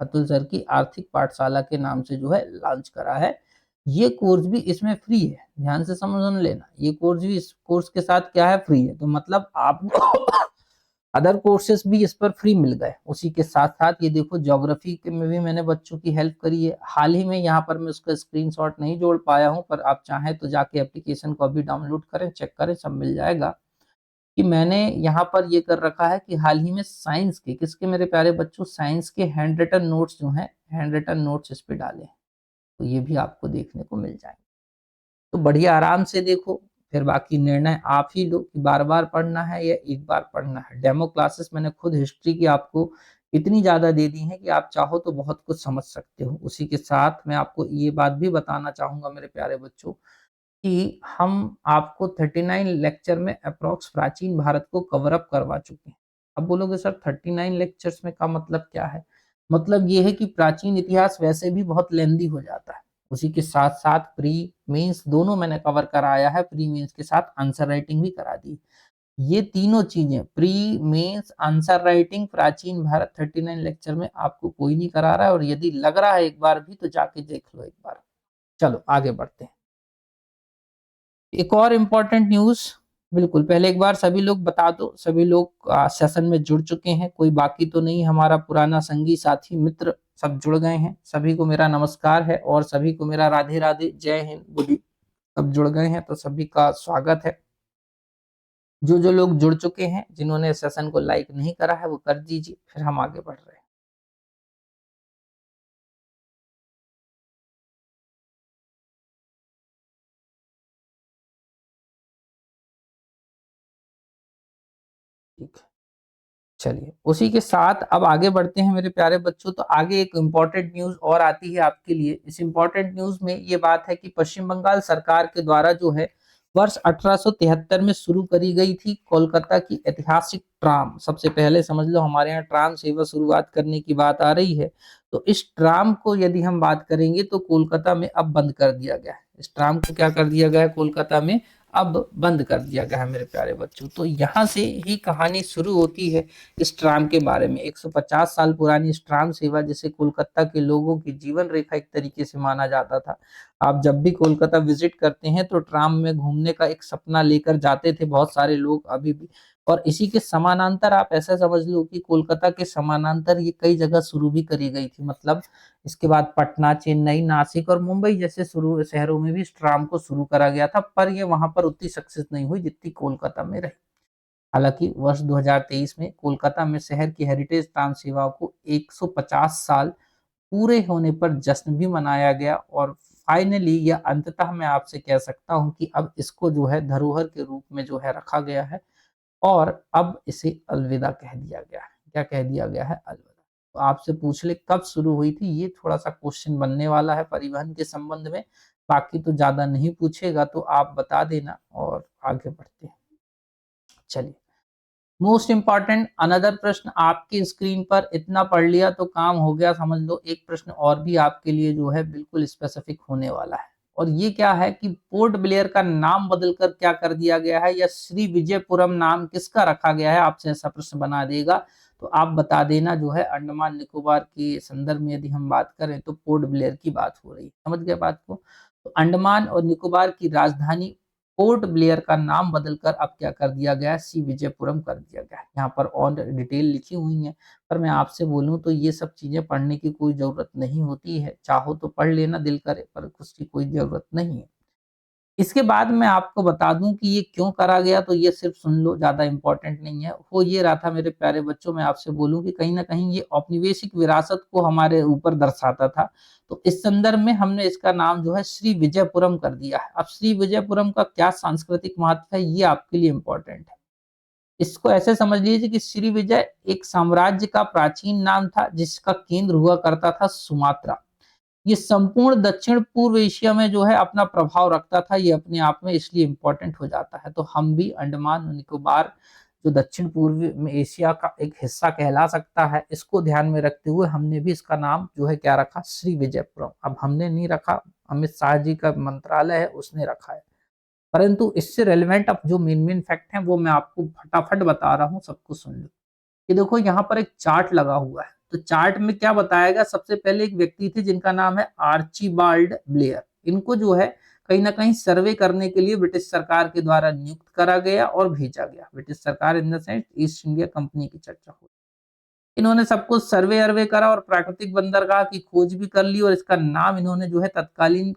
अतुल सर की आर्थिक पाठशाला के नाम से जो है लॉन्च करा है। ये कोर्स भी इसमें फ्री है, ध्यान से समझ लेना। ये कोर्स भी इस कोर्स के साथ क्या है, फ्री है। तो मतलब आपको अदर कोर्सेज भी इस पर फ्री मिल गए। उसी के साथ साथ ये देखो, ज्योग्राफी के में भी मैंने बच्चों की हेल्प करी है। हाल ही में यहाँ पर मैं उसका स्क्रीनशॉट नहीं जोड़ पाया हूँ, पर आप चाहें तो जाके एप्लीकेशन को अभी डाउनलोड करें, चेक करें, सब मिल जाएगा कि मैंने यहाँ पर ये कर रखा है कि हाल ही में साइंस के, किसके मेरे प्यारे बच्चों, साइंस के हैंड रिटन नोट्स जो हैं, हैंड रिटन नोट्स इस पे डाले हैं। तो ये भी आपको देखने को मिल जाएंगे। तो बढ़िया आराम से देखो, फिर बाकी निर्णय आप ही लो कि बार बार पढ़ना है या एक बार पढ़ना है। डेमो क्लासेस मैंने खुद हिस्ट्री की आपको इतनी ज्यादा दे दी है कि आप चाहो तो बहुत कुछ समझ सकते हो। उसी के साथ मैं आपको ये बात भी बताना चाहूंगा मेरे प्यारे बच्चों कि हम आपको 39 लेक्चर में अप्रोक्स प्राचीन भारत को कवर अप करवा चुके हैं। अब बोलोगे सर 39 लेक्चर्स में का मतलब क्या है? मतलब ये है कि प्राचीन इतिहास वैसे भी बहुत लेंदी हो जाता है। उसी के साथ साथ प्री मेंस दोनों मैंने कवर कराया है, प्री मेंस के साथ आंसर राइटिंग भी करा दी। ये तीनों चीजें, प्री मेंस आंसर राइटिंग प्राचीन भारत 39 लेक्चर में आपको कोई नहीं करा रहा है। और यदि लग रहा है एक बार भी तो जाके देख लो एक बार। चलो आगे बढ़ते हैं। एक और इम्पोर्टेंट न्यूज, बिल्कुल पहले एक बार सभी लोग बता दो, सभी लोग सेशन में जुड़ चुके हैं, कोई बाकी तो नहीं, हमारा पुराना संगी साथी मित्र सब जुड़ गए हैं। सभी को मेरा नमस्कार है और सभी को मेरा राधे राधे, जय हिंद, बुद्धि। सब जुड़ गए हैं तो सभी का स्वागत है। जो जो लोग जुड़ चुके हैं, जिन्होंने सेशन को लाइक नहीं करा है वो कर दीजिए, फिर हम आगे बढ़ रहे हैं। ठीक है, चलिए उसी के साथ अब आगे बढ़ते हैं मेरे प्यारे बच्चों। तो आगे एक इम्पॉर्टेंट न्यूज और आती है आपके लिए। इस इम्पॉर्टेंट न्यूज में ये बात है कि पश्चिम बंगाल सरकार के द्वारा जो है वर्ष 1873 में शुरू करी गई थी कोलकाता की ऐतिहासिक ट्राम। सबसे पहले समझ लो हमारे यहाँ ट्राम सेवा शुरुआत करने की बात आ रही है। तो इस ट्राम को यदि हम बात करेंगे तो कोलकाता में अब बंद कर दिया गया है। इस ट्राम को क्या कर दिया गया है, कोलकाता में अब बंद कर दिया गया है मेरे प्यारे बच्चों। तो यहाँ से ही कहानी शुरू होती है इस ट्राम के बारे में। 150 साल पुरानी इस ट्राम सेवा, जिसे कोलकाता के लोगों की जीवन रेखा एक तरीके से माना जाता था। आप जब भी कोलकाता विजिट करते हैं तो ट्राम में घूमने का एक सपना लेकर जाते थे बहुत सारे लोग अभी भी। और इसी के समानांतर आप ऐसा समझ लो कि कोलकाता के समानांतर ये कई जगह शुरू भी करी गई थी। मतलब इसके बाद पटना, चेन्नई, नासिक और मुंबई जैसे शुरू शहरों में भी इस ट्राम को शुरू करा गया था, पर ये वहां पर उतनी सक्सेस नहीं हुई जितनी कोलकाता में रही। हालांकि वर्ष 2023 में कोलकाता में शहर की हेरिटेज ट्राम सेवाओं को 150 साल पूरे होने पर जश्न भी मनाया गया। और फाइनली या अंततः मैं आपसे कह सकता हूं कि अब इसको जो है धरोहर के रूप में जो है रखा गया है और अब इसे अलविदा कह दिया गया है। क्या कह दिया गया है? अलविदा। तो आपसे पूछ ले कब शुरू हुई थी, ये थोड़ा सा क्वेश्चन बनने वाला है परिवहन के संबंध में। बाकी तो ज्यादा नहीं पूछेगा तो आप बता देना और आगे बढ़ते हैं। चलिए, मोस्ट इंपॉर्टेंट अनदर प्रश्न आपकी स्क्रीन पर, इतना पढ़ लिया तो काम हो गया समझ लो। एक प्रश्न और भी आपके लिए जो है बिल्कुल स्पेसिफिक होने वाला है। और ये क्या है कि पोर्ट ब्लेयर का नाम बदलकर क्या कर दिया गया है, या श्री विजयपुरम नाम किसका रखा गया है, आपसे ऐसा प्रश्न बना देगा। तो आप बता देना जो है अंडमान निकोबार के संदर्भ में यदि हम बात करें तो पोर्ट ब्लेयर की बात हो रही है। समझ गए बात को? तो अंडमान और निकोबार की राजधानी पोर्ट ब्लेयर का नाम बदलकर अब क्या कर दिया गया है, सी विजयपुरम कर दिया गया है। यहाँ पर और डिटेल लिखी हुई है, पर मैं आपसे बोलूं तो ये सब चीजें पढ़ने की कोई जरूरत नहीं होती है। चाहो तो पढ़ लेना दिल करे, पर उसकी कोई जरूरत नहीं है। इसके बाद मैं आपको बता दूं कि ये क्यों करा गया, तो ये सिर्फ सुन लो, ज्यादा इंपॉर्टेंट नहीं है। हो ये रहा था मेरे प्यारे बच्चों, मैं आपसे बोलूं कि कहीं ना कहीं ये औपनिवेशिक विरासत को हमारे ऊपर दर्शाता था। तो इस संदर्भ में हमने इसका नाम जो है श्री विजयपुरम कर दिया है। अब श्री विजयपुरम का क्या सांस्कृतिक महत्व है, ये आपके लिए इंपॉर्टेंट है। इसको ऐसे समझ लीजिए कि श्री विजय एक साम्राज्य का प्राचीन नाम था जिसका केंद्र हुआ करता था सुमात्रा। ये संपूर्ण दक्षिण पूर्व एशिया में जो है अपना प्रभाव रखता था। ये अपने आप में इसलिए इंपॉर्टेंट हो जाता है। तो हम भी अंडमान और निकोबार जो दक्षिण पूर्व में एशिया का एक हिस्सा कहला सकता है, इसको ध्यान में रखते हुए हमने भी इसका नाम जो है क्या रखा, श्री विजयपुरम। अब हमने नहीं रखा, अमित शाह जी का मंत्रालय है उसने रखा है। परंतु इससे रेलिवेंट अब जो मेन मेन फैक्ट हैं वो मैं आपको फटाफट बता रहा हूँ, सबको सुन लो। ये देखो यहाँ पर एक चार्ट लगा हुआ है। तो चार्ट में क्या बताएगा, सबसे पहले एक व्यक्ति थे जिनका नाम है आर्चीबाल्ड ब्लेयर। इनको जो है कहीं ना कहीं सर्वे करने के लिए ब्रिटिश सरकार के द्वारा नियुक्त करा गया और भेजा गया। ब्रिटिश सरकार in the sense east India company की चर्चा हुई। इन्होंने सब कुछ सर्वे अर्वे करा और प्राकृतिक बंदरगाह की खोज भी कर ली, और इसका नाम इन्होंने जो है तत्कालीन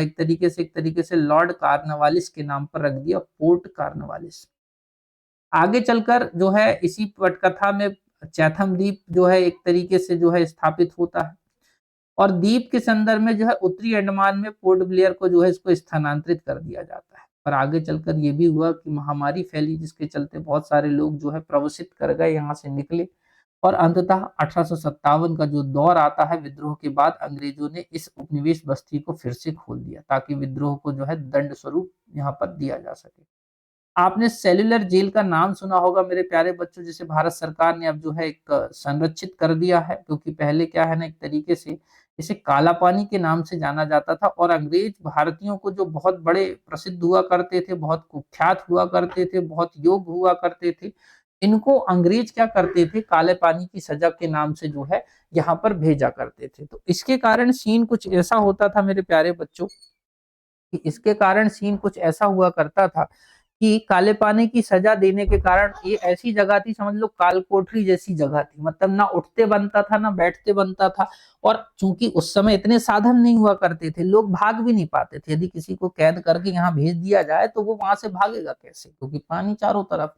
एक तरीके से लॉर्ड कार्नवालिस के नाम पर रख दिया, पोर्ट कार्नवालिस। आगे चलकर जो है इसी पटकथा में चैथम द्वीप जो है एक तरीके से जो है स्थापित होता है, और द्वीप के संदर्भ में जो है उत्तरी अंडमान में पोर्ट ब्लेयर को जो है इसको स्थानांतरित कर दिया जाता है। पर आगे चलकर ये भी हुआ कि महामारी फैली, जिसके चलते बहुत सारे लोग जो है प्रवसित कर गए, यहाँ से निकले। और अंततः 1857 का जो दौर आता है विद्रोह के बाद, अंग्रेजों ने इस उपनिवेश बस्ती को फिर से खोल दिया ताकि विद्रोह को जो है दंड स्वरूप यहाँ पर दिया जा सके। आपने सेल्युलर जेल का नाम सुना होगा मेरे प्यारे बच्चों, जिसे भारत सरकार ने अब जो है एक संरक्षित कर दिया है, क्योंकि पहले क्या है ना, एक तरीके से इसे काला पानी के नाम से जाना जाता था। और अंग्रेज भारतीयों को जो बहुत बड़े प्रसिद्ध हुआ करते थे, बहुत कुख्यात हुआ करते थे, बहुत योग्य हुआ करते थे, इनको अंग्रेज क्या करते थे, काले पानी की सजा के नाम से जो है यहाँ पर भेजा करते थे। तो इसके कारण सीन कुछ ऐसा होता था मेरे प्यारे बच्चों, कि इसके कारण सीन कुछ ऐसा हुआ करता था कि काले पानी की सजा देने के कारण, ये ऐसी जगह थी, समझ लो काल कोठरी जैसी जगह थी, मतलब ना उठते बनता था ना बैठते बनता था। और चूंकि उस समय इतने साधन नहीं हुआ करते थे, लोग भाग भी नहीं पाते थे। यदि किसी को कैद करके यहाँ भेज दिया जाए तो वो वहां से भागेगा कैसे, क्योंकि पानी चारों तरफ।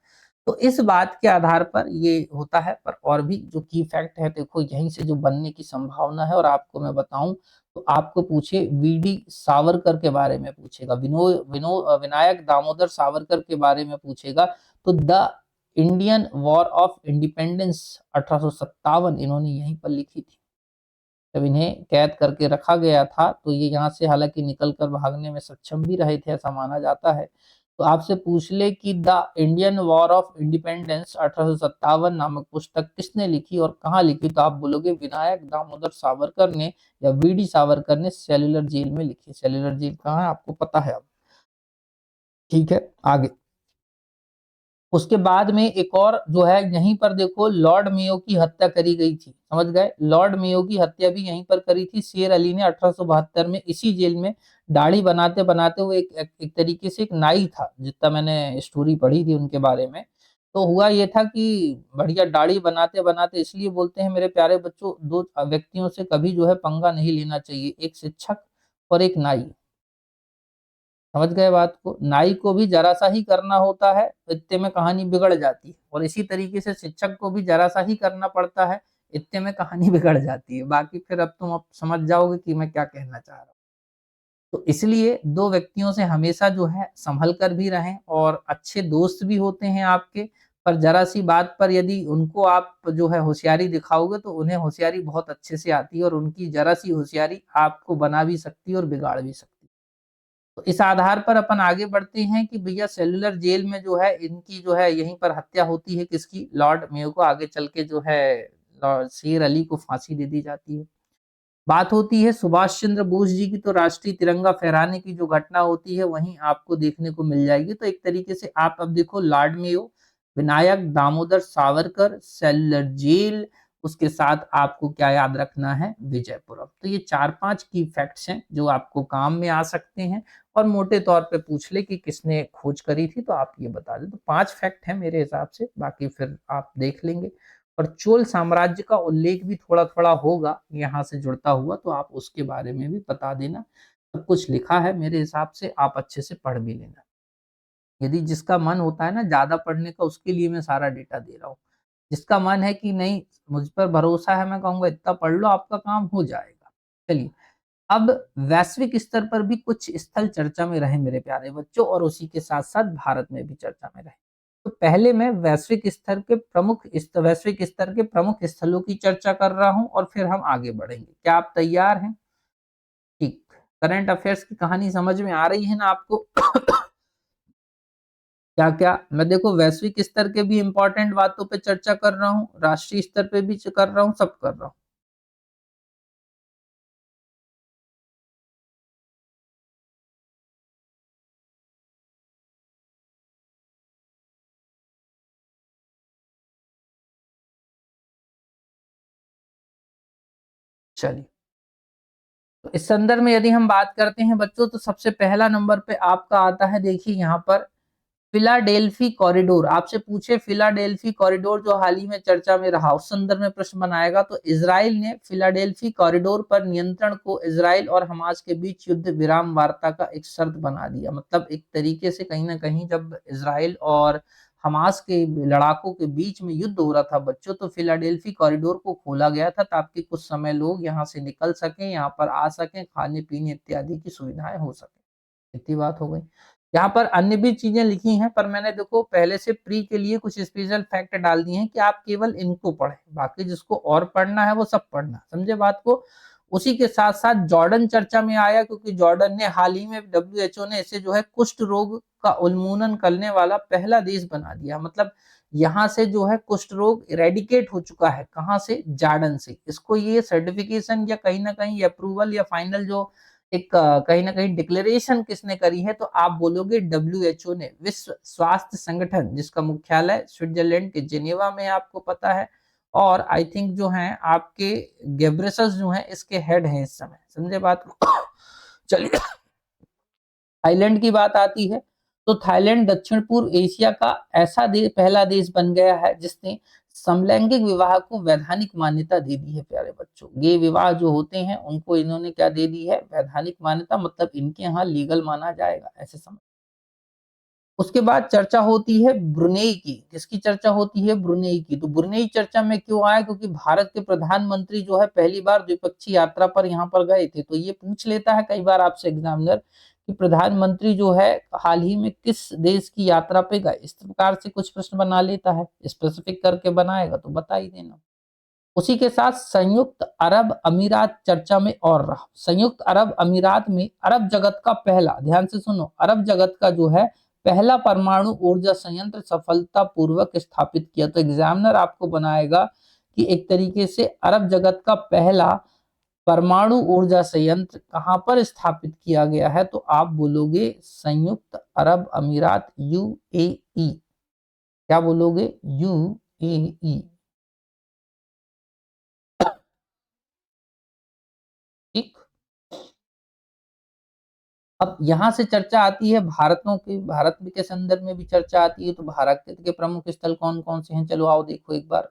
तो इस बात के आधार पर ये होता है। पर और भी जो की फैक्ट है, देखो यहीं से जो बनने की संभावना है, और आपको मैं बताऊं तो आपको पूछे वीडी सावरकर के बारे में पूछेगा, विनायक दामोदर सावरकर के बारे में पूछेगा, तो the Indian war of independence 1857 इन्होंने यहीं पर लिखी थी। जब इन्हें कैद करके रखा गया था तो ये यहाँ से हालांकि निकल कर भागने में सक्षम भी रहे थे, ऐसा माना जाता है। तो आपसे पूछ ले कि the Indian war of independence 1857 नामक पुस्तक किसने लिखी और कहाँ लिखी, तो आप बोलोगे विनायक दामोदर सावरकर ने, या वीडी सावरकर ने सेल्युलर जेल में लिखी। सेल्युलर जेल कहाँ है आपको पता है अब, ठीक है। आगे उसके बाद में एक और जो है, यहीं पर देखो लॉर्ड मेयो की हत्या करी गई थी, समझ गए, लॉर्ड मेयो की हत्या भी यहीं पर करी थी शेर अली ने 1872 में, इसी जेल में। दाढ़ी बनाते बनाते वो एक तरीके से एक नाई था, जितना मैंने स्टोरी पढ़ी थी उनके बारे में। तो हुआ ये था कि बढ़िया दाढ़ी बनाते बनाते, इसलिए बोलते हैं मेरे प्यारे बच्चों, दो व्यक्तियों से कभी जो है पंगा नहीं लेना चाहिए, एक शिक्षक और एक नाई। समझ गए बात को, नाई को भी जरा सा ही करना होता है तो इतने में कहानी बिगड़ जाती है, और इसी तरीके से शिक्षक को भी जरा सा ही करना पड़ता है, इतने में कहानी बिगड़ जाती है। बाकी फिर अब तुम अब समझ जाओगे कि मैं क्या कहना चाह रहा हूँ। तो इसलिए दो व्यक्तियों से हमेशा जो है संभल कर भी रहें, और अच्छे दोस्त भी होते हैं आपके, पर जरा सी बात पर यदि उनको आप जो है होशियारी दिखाओगे तो उन्हें होशियारी बहुत अच्छे से आती है, और उनकी जरा सी होशियारी आपको बना भी सकती है और बिगाड़ भी सकती है। तो इस आधार पर अपन आगे बढ़ते हैं कि भैया सेल्युलर जेल में जो है इनकी जो है यहीं पर हत्या होती है, किसकी, लॉर्ड मेयो को। आगे चल के जो है शेर अली को फांसी दे दी जाती है। बात होती है सुभाष चंद्र बोस जी की, तो राष्ट्रीय तिरंगा फहराने की जो घटना होती है वहीं आपको देखने को मिल जाएगी। तो एक तरीके से आप अब देखो, Lord Mayo, Vinayak Damodar Savarkar, cellular jail, उसके साथ आपको क्या याद रखना है, विजयपुरम। तो ये 4-5 की फैक्ट्स हैं जो आपको काम में आ सकते हैं। और मोटे तौर पे पूछ ले कि किसने खोज करी थी तो आप ये बता दें। तो 5 फैक्ट हैं मेरे हिसाब से, बाकी फिर आप देख लेंगे। और चोल साम्राज्य का उल्लेख भी थोड़ा थोड़ा होगा यहाँ से जुड़ता हुआ, तो आप उसके बारे में भी बता देना। सब कुछ लिखा है मेरे हिसाब से, आप अच्छे से पढ़ भी लेना। यदि जिसका मन होता है ना ज़्यादा पढ़ने का, उसके लिए मैं सारा डेटा दे रहा हूँ। जिसका मन है कि नहीं मुझ पर भरोसा है, मैं कहूँगा इतना पढ़ लो, आपका काम हो जाएगा। चलिए, अब वैश्विक स्तर पर भी कुछ स्थल चर्चा में रहे मेरे प्यारे बच्चों, और उसी के साथ-साथ भारत में भी चर्चा में रहे। तो पहले मैं वैश्विक स्तर के प्रमुख स्थलों की चर्चा कर रहा हूँ और फिर हम आगे बढ़ेंगे। क्या आप तैयार हैं? ठीक। करंट अफेयर्स की कहानी समझ में आ रही है ना आपको? क्या-क्या मैं देखो वैश्विक स्तर के भी इम्पोर्टेंट बातों पे चर्चा कर रहा हूँ, राष्ट्रीय स्तर पे भी कर रहा हूँ, सब कर रहा हूँ। चलिए, तो इस संदर्भ में यदि हम बात करते हैं बच्चों, तो सबसे पहला नंबर पे आपका आता है, देखिए यहाँ पर फिलाडेल्फी कॉरिडोर। आपसे पूछे फिलाडेल्फी कॉरिडोर जो हाल ही में चर्चा में रहा, उस संदर्भ में प्रश्न बनाएगा। तो इजराइल ने फिलाडेल्फी कॉरिडोर पर नियंत्रण को इजराइल और हमास के बीच युद्ध विराम वार्ता का एक शर्त बना दिया। मतलब एक तरीके से कहीं ना कहीं जब इजराइल और हमास के लड़ाकों के बीच में युद्ध हो रहा था बच्चों, तो फिलाडेल्फी कॉरिडोर को खोला गया था ताकि कुछ समय लोग यहाँ से निकल सकें, यहाँ पर आ सकें, खाने पीने इत्यादि की सुविधाएं हो सके। इतनी बात हो गई। यहाँ पर अन्य भी चीजें लिखी हैं, पर मैंने देखो पहले से प्री के लिए कुछ स्पेशल फैक्ट डाल दिए हैं कि आप केवल इनको पढ़ें, बाकी जिसको और पढ़ना है वो सब पढ़ना। समझे बात को? उसी के साथ साथ जॉर्डन चर्चा में आया, क्योंकि जॉर्डन ने हाल ही में WHO ने इसे जो है कुष्ठ रोग का उन्मूलन करने वाला पहला देश बना दिया। मतलब यहाँ से जो है कुष्ठ रोग इरेडिकेट हो चुका है। कहाँ से? जॉर्डन से। इसको ये सर्टिफिकेशन या कहीं ना कहीं अप्रूवल या फाइनल जो एक कहीं ना कहीं डिक्लेरेशन किसने करी है, तो आप बोलोगे WHO ने, विश्व स्वास्थ्य संगठन, जिसका मुख्यालय स्विट्जरलैंड के जेनेवा में, आपको पता है। और आई थिंक जो है आपके गेब्रेसस जो है इसके हेड हैं इस समय। समझे बात को? चलिए, थाईलैंड की बात आती है, तो थाईलैंड दक्षिण पूर्व एशिया का ऐसा पहला देश बन गया है जिसने समलैंगिक विवाह को वैधानिक मान्यता दे दी है। प्यारे बच्चों, गे विवाह जो होते हैं उनको इन्होंने क्या दे दी है? वैधानिक मान्यता। मतलब इनके यहाँ लीगल माना जाएगा, ऐसे समझ। उसके बाद चर्चा होती है ब्रुनेई की। किसकी चर्चा होती है? ब्रुनेई की। तो ब्रुनेई चर्चा में क्यों आया? क्योंकि भारत के प्रधानमंत्री जो है पहली बार द्विपक्षीय यात्रा पर यहाँ पर गए थे। तो ये पूछ लेता है कई बार आपसे एग्जामिनर कि प्रधानमंत्री जो है हाल ही में किस देश की यात्रा पे गए। इस प्रकार से कुछ प्रश्न बना लेता है, स्पेसिफिक करके बनाएगा तो बता ही देना। उसी के साथ संयुक्त अरब अमीरात चर्चा में और रहा। संयुक्त अरब अमीरात में अरब जगत का पहला, ध्यान से सुनो, अरब जगत का जो है पहला परमाणु ऊर्जा संयंत्र सफलतापूर्वक स्थापित किया। तो एग्जामिनर आपको बनाएगा कि एक तरीके से अरब जगत का पहला परमाणु ऊर्जा संयंत्र कहां पर स्थापित किया गया है, तो आप बोलोगे संयुक्त अरब अमीरात, UAE। क्या बोलोगे? UAE। ठीक। अब यहाँ से चर्चा आती है भारत के संदर्भ में भी चर्चा आती है। तो भारत के प्रमुख स्थल कौन कौन से हैं? चलो आओ देखो एक बार।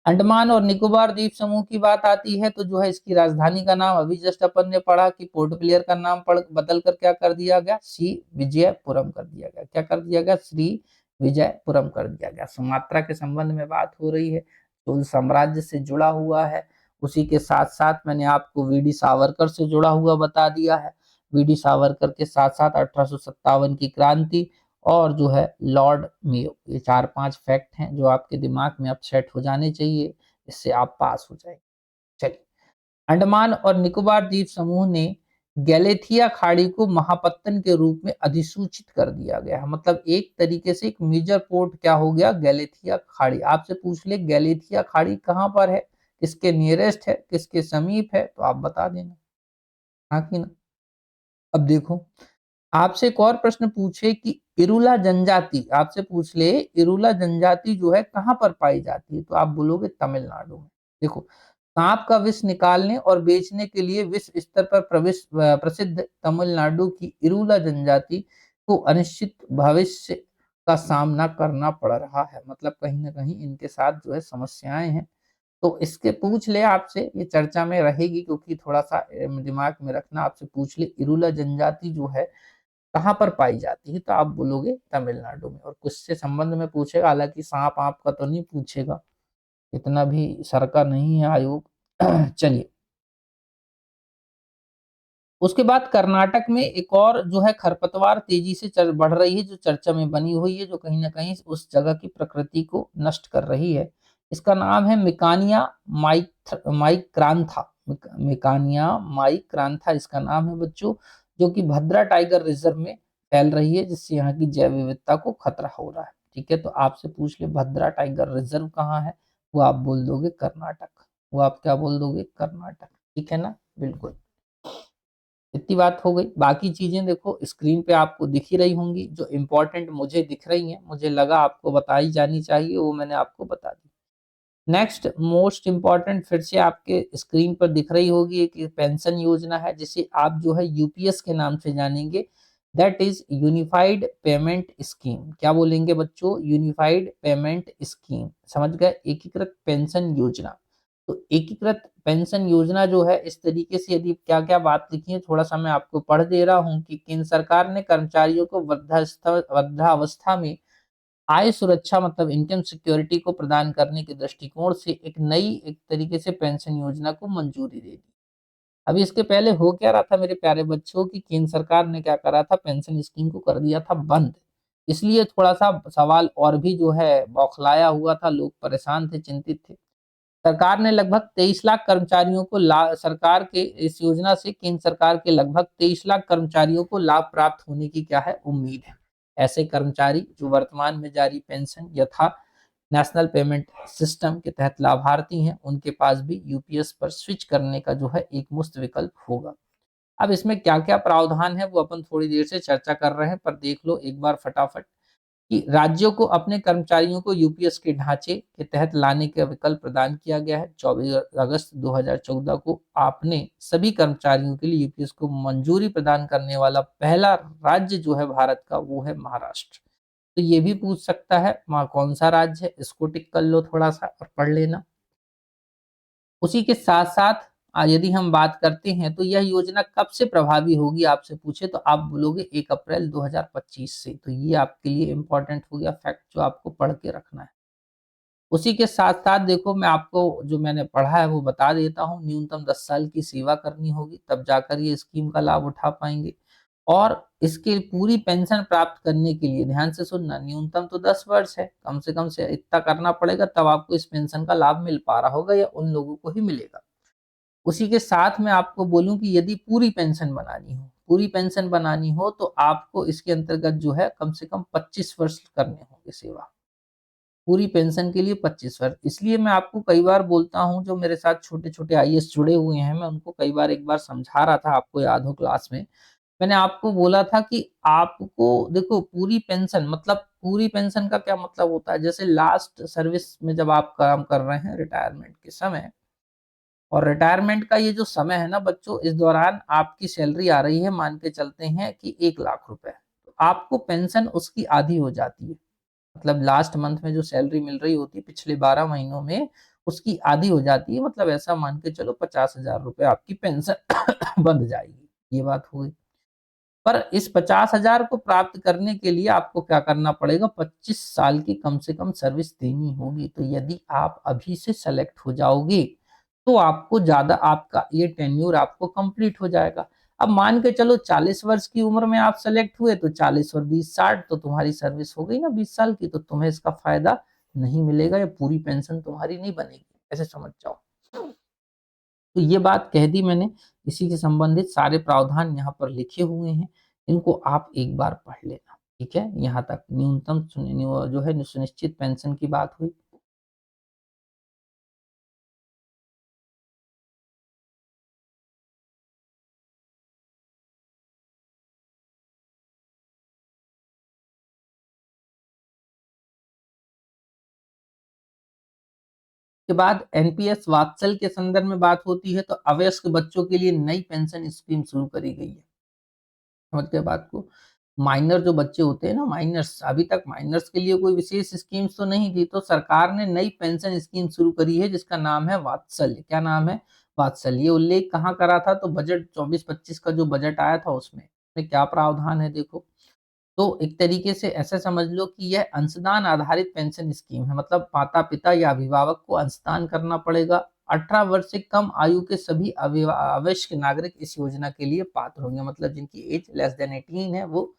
अंडमान और निकोबार द्वीप समूह की बात आती है, तो जो है इसकी राजधानी का नाम अभी जस्ट अपन ने पढ़ा कि पोर्ट ब्लेयर का नाम बदल कर क्या कर दिया गया? श्री विजयपुरम कर दिया गया। क्या कर दिया गया? श्री विजयपुरम कर दिया गया। सुमात्रा के संबंध में बात हो रही है, चोल साम्राज्य से जुड़ा हुआ है। उसी के साथ साथ मैंने आपको वीडी सावरकर से जुड़ा हुआ बता दिया है। वीडी सावरकर के साथ साथ 1857 की क्रांति और जो है लॉर्ड मेयो। ये 4-5 फैक्ट हैं जो आपके दिमाग में अब सेट हो जाने चाहिए, इससे आप पास हो जाएंगे। चलिए, अंडमान और निकोबार द्वीप समूह ने गैलेथिया खाड़ी को महापत्तन के रूप में अधिसूचित कर दिया गया है। मतलब एक तरीके से एक मेजर पोर्ट क्या हो गया? गैलेथिया खाड़ी। आपसे पूछ ले गैलेथिया खाड़ी कहाँ पर है, किसके नियरेस्ट है, किसके समीप है, तो आप बता देना, हाँ कि ना। अब देखो, आपसे एक और प्रश्न पूछे कि इरुला जनजाति, आपसे पूछ ले इरुला जनजाति जो है कहां पर पाई जाती है, तो आप बोलोगे तमिलनाडु में। देखो, सांप का विष निकालने और बेचने के लिए विश्व स्तर पर प्रसिद्ध तमिलनाडु की इरुला जनजाति को अनिश्चित भविष्य का सामना करना पड़ रहा है। मतलब कहीं ना कहीं इनके साथ जो है समस्याएं हैं। तो इसके पूछ ले आपसे, ये चर्चा में रहेगी क्योंकि थोड़ा सा दिमाग में रखना, आपसे पूछ ले इरुला जनजाति जो है कहाँ पर पाई जाती है, तो आप बोलोगे तमिलनाडु में। और कुछ से संबंध में पूछेगा, हालांकि सांप आप का तो नहीं पूछेगा, इतना भी सरका नहीं है आयोग। चलिए, उसके बाद कर्नाटक में एक और जो है खरपतवार तेजी से बढ़ रही है, जो चर्चा में बनी हुई है, जो कहीं ना कहीं उस जगह की प्रकृति को नष्ट कर रही है। इसका नाम है मिकानिया माइक्रांथा। मिकानिया माइक्रांथा इसका नाम है बच्चों, जो कि भद्रा टाइगर रिजर्व में फैल रही है, जिससे यहाँ की जैव विविधता को खतरा हो रहा है। ठीक है, तो आपसे पूछ ले भद्रा टाइगर रिजर्व कहाँ है, वो आप बोल दोगे कर्नाटक। वो आप क्या बोल दोगे, कर्नाटक। ठीक है ना, बिल्कुल। इतनी बात हो गई। बाकी चीजें देखो स्क्रीन पे आपको दिख ही रही होंगी, जो इंपॉर्टेंट मुझे दिख रही हैं, मुझे लगा आपको बताई जानी चाहिए, वो मैंने आपको बता दी। नेक्स्ट मोस्ट इंपॉर्टेंट फिर से आपके स्क्रीन पर दिख रही होगी, एक पेंशन योजना है जिसे आप जो है यूपीएस के नाम से जानेंगे। That is unified payment scheme. क्या बोलेंगे बच्चों, यूनिफाइड पेमेंट स्कीम, समझ गए, एकीकृत पेंशन योजना। तो एकीकृत पेंशन योजना जो है इस तरीके से, यदि क्या क्या बात लिखी है थोड़ा सा मैं आपको पढ़ दे रहा हूं कि केंद्र सरकार ने कर्मचारियों को वृद्धावस्था में आय सुरक्षा मतलब इनकम सिक्योरिटी को प्रदान करने के दृष्टिकोण से एक नई एक तरीके से पेंशन योजना को मंजूरी दे दी। अभी इसके पहले हो क्या रहा था मेरे प्यारे बच्चों की, केंद्र सरकार ने क्या करा था, पेंशन स्कीम को कर दिया था बंद। इसलिए थोड़ा सा सवाल और भी जो है बौखलाया हुआ था, लोग परेशान थे, चिंतित थे। सरकार ने लगभग 23 लाख कर्मचारियों को सरकार के इस योजना से केंद्र सरकार के लगभग 23 लाख कर्मचारियों को लाभ प्राप्त होने की क्या है, उम्मीद है। ऐसे कर्मचारी जो वर्तमान में जारी पेंशन यथा नेशनल पेमेंट सिस्टम के तहत लाभार्थी हैं, उनके पास भी यूपीएस पर स्विच करने का जो है एक मुफ्त विकल्प होगा। अब इसमें क्या क्या प्रावधान है वो अपन थोड़ी देर से चर्चा कर रहे हैं, पर देख लो एक बार फटाफट कि राज्यों को अपने कर्मचारियों को यूपीएस के ढांचे के तहत लाने का विकल्प प्रदान किया गया है। 24 अगस्त 2014 को आपने सभी कर्मचारियों के लिए यूपीएस को मंजूरी प्रदान करने वाला पहला राज्य जो है भारत का, वो है महाराष्ट्र। तो ये भी पूछ सकता है वहां कौन सा राज्य है, इसको टिक कर लो थोड़ा सा और पढ़ लेना। उसी के साथ साथ यदि हम बात करते हैं तो यह योजना कब से प्रभावी होगी, आपसे पूछे तो आप बोलोगे 1 अप्रैल 2025 से। तो ये आपके लिए इंपॉर्टेंट हो गया फैक्ट, जो आपको पढ़ के रखना है। उसी के साथ साथ देखो मैं आपको जो मैंने पढ़ा है वो बता देता हूँ, न्यूनतम 10 साल की सेवा करनी होगी, तब जाकर ये स्कीम का लाभ उठा पाएंगे। और इसके पूरी पेंशन प्राप्त करने के लिए ध्यान से सुनना, न्यूनतम तो 10 वर्ष है, कम से इतना करना पड़ेगा, तब आपको इस पेंशन का लाभ मिल पा रहा होगा, या उन लोगों को ही मिलेगा। उसी के साथ में आपको बोलूं कि यदि पूरी पेंशन बनानी हो तो आपको इसके अंतर्गत जो है कम से कम 25 वर्ष करने होंगे सेवा। पूरी पेंशन के लिए 25 वर्ष। इसलिए मैं आपको कई बार बोलता हूं, जो मेरे साथ छोटे छोटे आईएएस जुड़े हुए हैं, मैं उनको कई बार एक बार समझा रहा था, आपको याद हो क्लास में मैंने आपको बोला था कि आपको देखो पूरी पेंशन मतलब, पूरी पेंशन का क्या मतलब होता है, जैसे लास्ट सर्विस में जब आप काम कर रहे हैं रिटायरमेंट के समय, और रिटायरमेंट का ये जो समय है ना बच्चों, इस दौरान आपकी सैलरी आ रही है, मान के चलते हैं कि 1 लाख रुपए, तो आपको पेंशन उसकी आधी हो जाती है। मतलब लास्ट मंथ में जो सैलरी मिल रही होती है पिछले 12 महीनों में, उसकी आधी हो जाती है, मतलब ऐसा मान के चलो 50,000 रुपए आपकी पेंशन बंध जाएगी। ये बात हुई। पर इस 50,000 को प्राप्त करने के लिए आपको क्या करना पड़ेगा, 25 साल की कम से कम सर्विस देनी होगी। तो यदि आप अभी से सेलेक्ट हो जाओगे तो आपको ज्यादा, आपका ये टेन्योर आपको कंप्लीट हो जाएगा। अब मान के चलो 40 वर्ष की उम्र में आप सेलेक्ट हुए, तो 40 और 20 60, तो तुम्हारी सर्विस हो गई ना 20 साल की, तो तुम्हें इसका फायदा नहीं मिलेगा, या पूरी पेंशन तुम्हारी नहीं बनेगी, ऐसे समझ जाओ। तो ये बात कह दी मैंने। इसी के संबंधित सारे प्रावधान यहाँ पर लिखे हुए हैं, इनको आप एक बार पढ़ लेना। ठीक है, यहाँ तक न्यूनतम जो है सुनिश्चित पेंशन की बात हुई। के बाद एनपीएस वात्सल के संदर्भ में बात होती है, तो अवयस्क बच्चों के लिए नई पेंशन स्कीम शुरू करी गई है। समझ गए बात को। माइनर जो बच्चे होते हैं ना, माइनर्स, अभी तक माइनर्स के लिए कोई विशेष स्कीम्स तो नहीं थी, तो सरकार ने नई पेंशन स्कीम शुरू करी है जिसका नाम है वात्सल्य। क्या नाम है? वात्सल्य। ये उल्लेख कहाँ करा था? तो बजट 24-25 का जो बजट आया था उसमें क्या प्रावधान है देखो। तो एक तरीके से ऐसा समझ लो कि यह अंशदान आधारित पेंशन स्कीम है, मतलब माता पिता या अभिभावक को अंशदान करना पड़ेगा। 18 वर्ष से कम आयु के सभी अवयस्क नागरिक इस योजना के लिए पात्र होंगे, मतलब जिनकी एज लेस देन 18 है वो।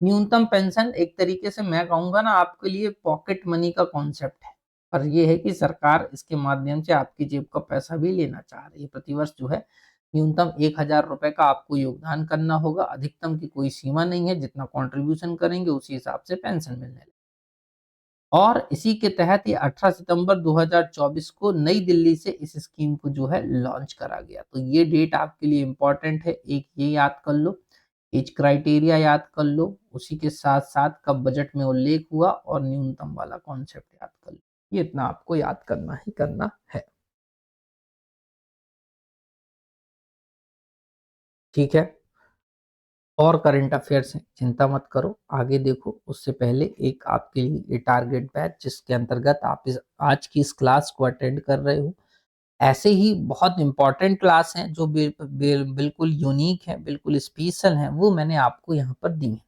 न्यूनतम पेंशन एक तरीके से मैं कहूंगा ना आपके लिए पॉकेट मनी का कॉन्सेप्ट है, पर यह है कि सरकार इसके माध्यम से आपकी जेब का पैसा भी लेना चाह रही है। प्रतिवर्ष जो है न्यूनतम 1,000 रुपए का आपको योगदान करना होगा। अधिकतम की कोई सीमा नहीं है, जितना कंट्रीब्यूशन करेंगे उसी हिसाब से पेंशन मिलने लगेगी। और इसी के तहत ये 18 सितंबर 2024 को नई दिल्ली से इस स्कीम को जो है लॉन्च करा गया। तो ये डेट आपके लिए इंपॉर्टेंट है, एक ये याद कर लो, एज क्राइटेरिया याद कर लो, उसी के साथ साथ कब बजट में उल्लेख हुआ और न्यूनतम वाला कॉन्सेप्ट याद कर लो। ये इतना आपको याद करना ही करना है। ठीक है। और करंट अफेयर्स हैं, चिंता मत करो, आगे देखो। उससे पहले एक आपके लिए ये टारगेट बैच जिसके अंतर्गत आप इस आज की इस क्लास को अटेंड कर रहे हो, ऐसे ही बहुत इंपॉर्टेंट क्लास हैं जो बिल्कुल यूनिक है, बिल्कुल स्पेशल है, वो मैंने आपको यहाँ पर दी है।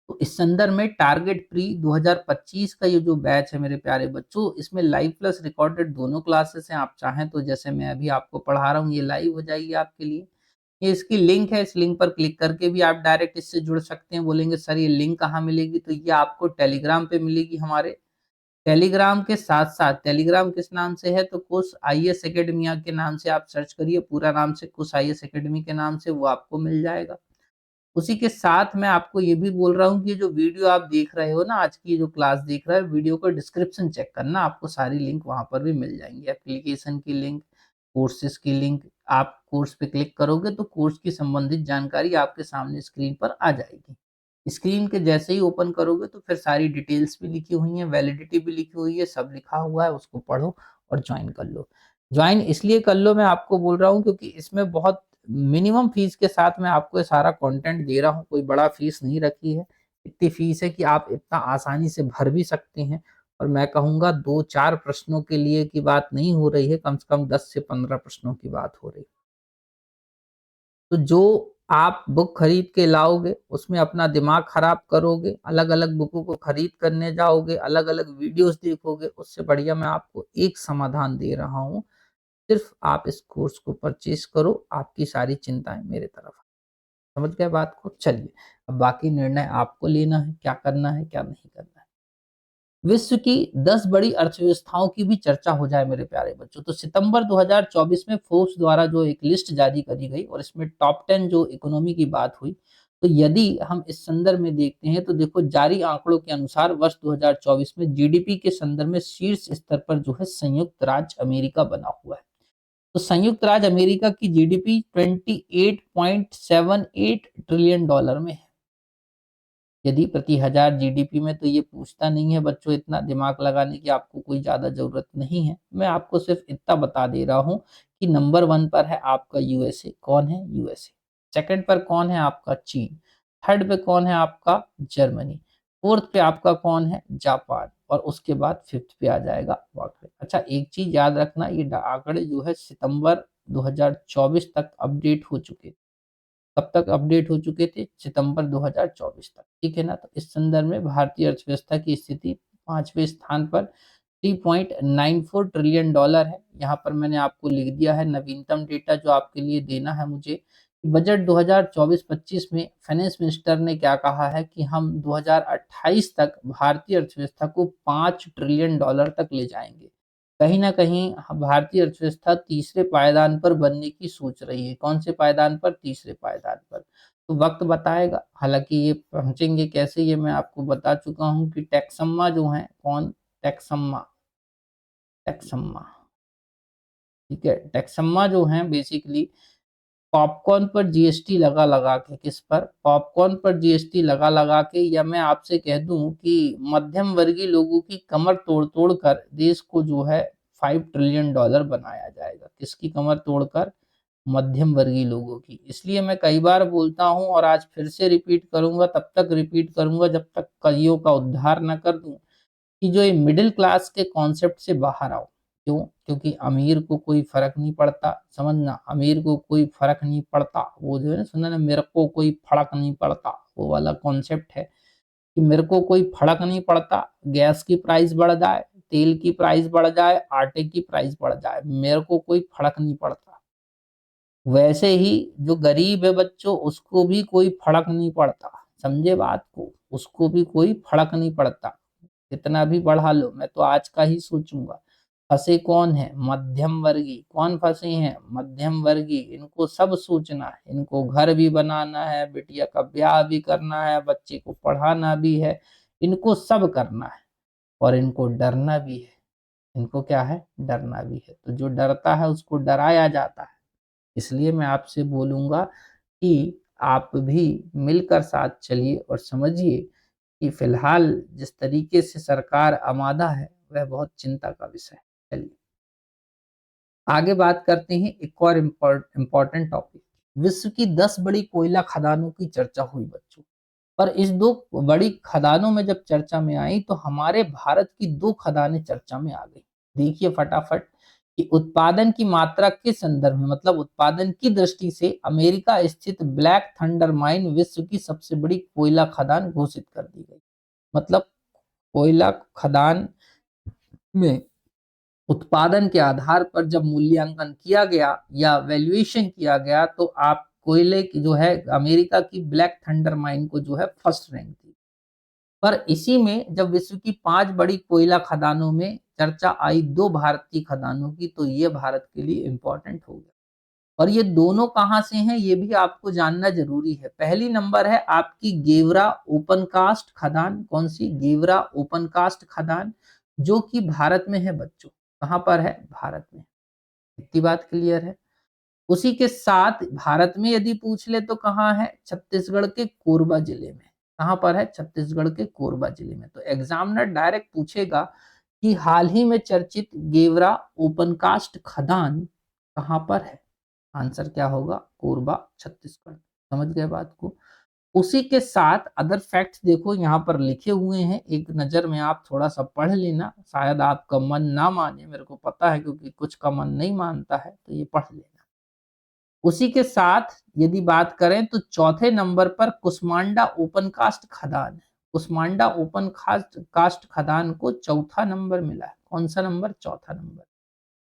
तो इस संदर्भ में टारगेट प्री 2025 का ये जो बैच है मेरे प्यारे बच्चों, इसमें लाइव प्लस रिकॉर्डेड दोनों क्लासेस हैं। आप चाहें तो जैसे मैं अभी आपको पढ़ा रहा हूँ ये लाइव हो जाएगी आपके लिए। ये इसकी लिंक है, इस लिंक पर क्लिक करके भी आप डायरेक्ट इससे जुड़ सकते हैं। बोलेंगे सर ये लिंक कहाँ मिलेगी? तो ये आपको टेलीग्राम पे मिलेगी हमारे। टेलीग्राम के साथ साथ, टेलीग्राम किस नाम से है? तो कुश आईएएस एकेडमिया के नाम से आप सर्च करिए, पूरा नाम से कुश आईएएस एकेडमी के नाम से, वो आपको मिल जाएगा। उसी के साथ मैं आपको ये भी बोल रहा हूँ कि जो वीडियो आप देख रहे हो ना, आज की जो क्लास देख रहे हो, वीडियो का डिस्क्रिप्शन चेक करना, आपको सारी लिंक वहां पर भी मिल जाएंगी। एप्लीकेशन की लिंक, कोर्सेज की लिंक, आप कोर्स पे क्लिक करोगे तो कोर्स की संबंधित जानकारी आपके सामने स्क्रीन पर आ जाएगी। स्क्रीन के जैसे ही ओपन करोगे तो फिर सारी डिटेल्स भी लिखी हुई हैं, वैलिडिटी भी लिखी हुई है, सब लिखा हुआ है, उसको पढ़ो और ज्वाइन कर लो। ज्वाइन इसलिए कर लो, मैं आपको बोल रहा हूँ क्योंकि इसमें बहुत मिनिमम फीस के साथ मैं आपको ये सारा कंटेंट दे रहा हूँ, कोई बड़ा फीस नहीं रखी है। इतनी फीस है कि आप इतना आसानी से भर भी सकते हैं। और मैं कहूँगा 2-4 प्रश्नों के लिए की बात नहीं हो रही है, कम से कम 10 से 15 प्रश्नों की बात हो रही है। तो जो आप बुक खरीद के लाओगे उसमें अपना दिमाग खराब करोगे, अलग अलग बुकों को खरीद करने जाओगे, अलग अलग वीडियोस देखोगे, उससे बढ़िया मैं आपको एक समाधान दे रहा हूँ। सिर्फ आप इस कोर्स को परचेज करो, आपकी सारी चिंताएं मेरे तरफ। समझ गए बात को? चलिए, अब बाकी निर्णय आपको लेना है, क्या करना है क्या नहीं करना है। विश्व की 10 बड़ी अर्थव्यवस्थाओं की भी चर्चा हो जाए मेरे प्यारे बच्चों। तो सितंबर 2024 में फोर्ब्स द्वारा जो एक लिस्ट जारी करी गई और इसमें टॉप 10 जो इकोनॉमी की बात हुई, तो यदि हम इस संदर्भ में देखते हैं तो देखो, जारी आंकड़ों के अनुसार वर्ष 2024 में जीडीपी के संदर्भ में शीर्ष स्तर पर जो है संयुक्त राज्य अमेरिका बना हुआ है। तो संयुक्त राज्य अमेरिका की जीडीपी 28.78 ट्रिलियन डॉलर में है, यदि प्रति हजार जीडीपी में। तो ये पूछता नहीं है बच्चों, इतना दिमाग लगाने की आपको कोई ज्यादा जरूरत नहीं है। मैं आपको सिर्फ इतना बता दे रहा हूँ कि नंबर 1 पर है आपका यूएसए। कौन है? यूएसए। सेकंड पर कौन है? आपका चीन। थर्ड पे कौन है? आपका जर्मनी। फोर्थ पे आपका कौन है? जापान। और उसके बाद फिफ्थ पे आ जाएगा वाकई। अच्छा, एक चीज याद रखना, ये आंकड़े जो है सितंबर 2024 तक अपडेट हो चुके, कब तक अपडेट हो चुके थे? सितंबर 2024 तक। ठीक है ना? तो इस संदर्भ में भारतीय अर्थव्यवस्था की स्थिति 5वें स्थान पर 3.94 ट्रिलियन डॉलर है। यहाँ पर मैंने आपको लिख दिया है नवीनतम डेटा जो आपके लिए देना है मुझे। बजट 2024-25 में फाइनेंस मिनिस्टर ने क्या कहा है कि हम 2028 तक भारतीय अर्थव्यवस्था को 5 ट्रिलियन डॉलर तक ले जाएंगे। कहीं ना कहीं भारतीय अर्थव्यवस्था तीसरे पायदान पर बनने की सोच रही है। कौन से पायदान पर? तीसरे पायदान पर। तो वक्त बताएगा, हालांकि ये पहुंचेंगे कैसे ये मैं आपको बता चुका हूं कि टैक्सम्मा जो है, कौन? टैक्सम्मा। टैक्सम्मा। ठीक है, टैक्सम्मा जो है बेसिकली पॉपकॉर्न पर जीएसटी लगा लगा के, किस पर? पॉपकॉर्न पर जीएसटी लगा लगा के, या मैं आपसे कह दूं कि मध्यम वर्गीय लोगों की कमर तोड़ तोड़ कर देश को जो है 5 ट्रिलियन डॉलर बनाया जाएगा। किसकी कमर तोड़कर? मध्यम वर्गीय लोगों की। इसलिए मैं कई बार बोलता हूं और आज फिर से रिपीट करूंगा, तब तक रिपीट करूंगा जब तक कईयों का उद्धार न कर दूं, कि जो ये मिडिल क्लास के कॉन्सेप्ट से बाहर आओ। क्यों? क्योंकि अमीर को कोई फर्क नहीं पड़ता, समझना, अमीर को कोई फर्क नहीं पड़ता। वो जो है ना, सुना ना, मेरे को कोई फर्क नहीं पड़ता, वो वाला कॉन्सेप्ट है कि मेरे को कोई फर्क नहीं पड़ता, गैस की प्राइस बढ़ जाए, तेल की प्राइस बढ़ जाए, आटे की प्राइस बढ़ जाए, मेरे को कोई फर्क नहीं पड़ता। वैसे ही जो गरीब है बच्चों, उसको भी कोई फर्क नहीं पड़ता। समझे बात को? उसको भी कोई फर्क नहीं पड़ता, कितना भी बढ़ा लो, मैं तो आज का ही सोचूंगा। फंसे कौन है? मध्यम वर्गीय। कौन फंसे हैं? मध्यम वर्गीय। इनको सब सोचना है, इनको घर भी बनाना है, बिटिया का ब्याह भी करना है, बच्चे को पढ़ाना भी है, इनको सब करना है, और इनको डरना भी है। इनको क्या है? डरना भी है। तो जो डरता है उसको डराया जाता है। इसलिए मैं आपसे बोलूंगा कि आप भी मिलकर साथ चलिए और समझिए कि फिलहाल जिस तरीके से सरकार आमादा है वह बहुत चिंता का विषय है। चलिए आगे बात करते हैं एक और इम्पोर्टेंट टॉपिक। विश्व की 10 बड़ी कोयला खदानों की चर्चा हुई बच्चों, पर इस दो बड़ी खदानों में जब चर्चा में आई तो हमारे भारत की दो खदानें चर्चा में आ गई। देखिए फटाफट कि उत्पादन की मात्रा के संदर्भ में, मतलब उत्पादन की दृष्टि से, अमेरिका स्थित ब्लैक थंडर माइन विश्व की सबसे बड़ी कोयला खदान घोषित कर दी गई। मतलब कोयला खदान में उत्पादन के आधार पर जब मूल्यांकन किया गया या वैल्यूएशन किया गया, तो आप कोयले की जो है, अमेरिका की ब्लैक थंडर माइन को जो है फर्स्ट रैंक थी। पर इसी में जब विश्व की 5 बड़ी कोयला खदानों में चर्चा आई दो भारतीय खदानों की, तो ये भारत के लिए इंपॉर्टेंट हो गया। और ये दोनों कहां से हैं ये भी आपको जानना जरूरी है। पहली नंबर है आपकी गेवरा ओपन कास्ट खदान। कौन सी? गेवरा ओपन कास्ट खदान, जो कि भारत में है बच्चों। कहां पर है? भारत में। इतनी बात क्लियर है। उसी के साथ भारत में यदि पूछ ले तो कहाँ है? छत्तीसगढ़ के कोरबा जिले में। कहां पर है? छत्तीसगढ़ के कोरबा जिले में। तो एग्जामिनर डायरेक्ट पूछेगा कि हाल ही में चर्चित गेवरा ओपन कास्ट खदान कहां पर है? आंसर क्या होगा? कोरबा, छत्तीसगढ़। समझ गए बात को? उसी के साथ अदर फैक्ट्स देखो यहाँ पर लिखे हुए हैं, एक नजर में आप थोड़ा सा पढ़ लेना। शायद आपका मन ना माने, मेरे को पता है, क्योंकि कुछ का मन नहीं मानता है, तो ये पढ़ लेना। उसी के साथ यदि बात करें तो चौथे नंबर पर कुसमांडा ओपन कास्ट खदान है। कुसमांडा ओपन कास्ट कास्ट खदान को चौथा नंबर मिला है। कौन सा नंबर? चौथा नंबर।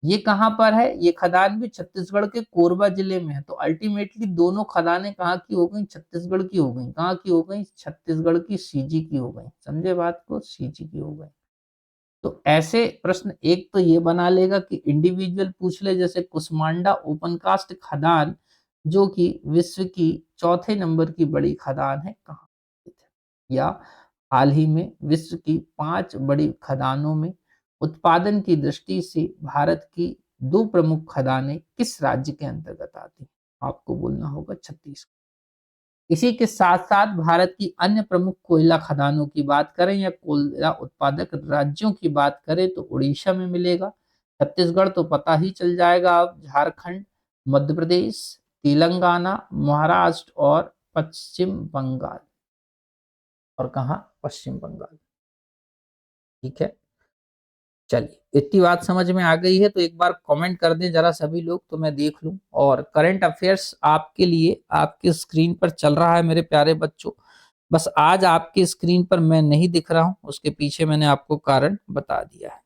ये कहां पर है? ये खदान भी छत्तीसगढ़ के कोरबा जिले में है। तो अल्टीमेटली दोनों खदानें कहाँ की हो गई? छत्तीसगढ़ की हो गई। कहाँ की हो गई? छत्तीसगढ़ की, सीजी की हो गई। समझे बात को? सीजी की हो गई। तो ऐसे प्रश्न एक तो ये बना लेगा कि इंडिविजुअल पूछ ले, जैसे कुसमांडा ओपन कास्ट खदान जो कि विश्व की चौथे नंबर की बड़ी खदान है, कहाँ स्थित है? या हाल ही में विश्व की 5 बड़ी खदानों में उत्पादन की दृष्टि से भारत की दो प्रमुख खदानें किस राज्य के अंतर्गत आती हैं? आपको बोलना होगा छत्तीसगढ़। इसी के साथ साथ भारत की अन्य प्रमुख कोयला खदानों की बात करें या कोयला उत्पादक राज्यों की बात करें तो उड़ीसा में मिलेगा, छत्तीसगढ़ तो पता ही चल जाएगा अब, झारखंड, मध्य प्रदेश, तेलंगाना, महाराष्ट्र और पश्चिम बंगाल। और कहाँ? पश्चिम बंगाल। ठीक है, चलिए इतनी बात समझ में आ गई है तो एक बार कमेंट कर दें जरा सभी लोग, तो मैं देख लूं। और करंट अफेयर्स आपके लिए आपके स्क्रीन पर चल रहा है मेरे प्यारे बच्चों। बस आज आपके स्क्रीन पर मैं नहीं दिख रहा हूं, उसके पीछे मैंने आपको कारण बता दिया है।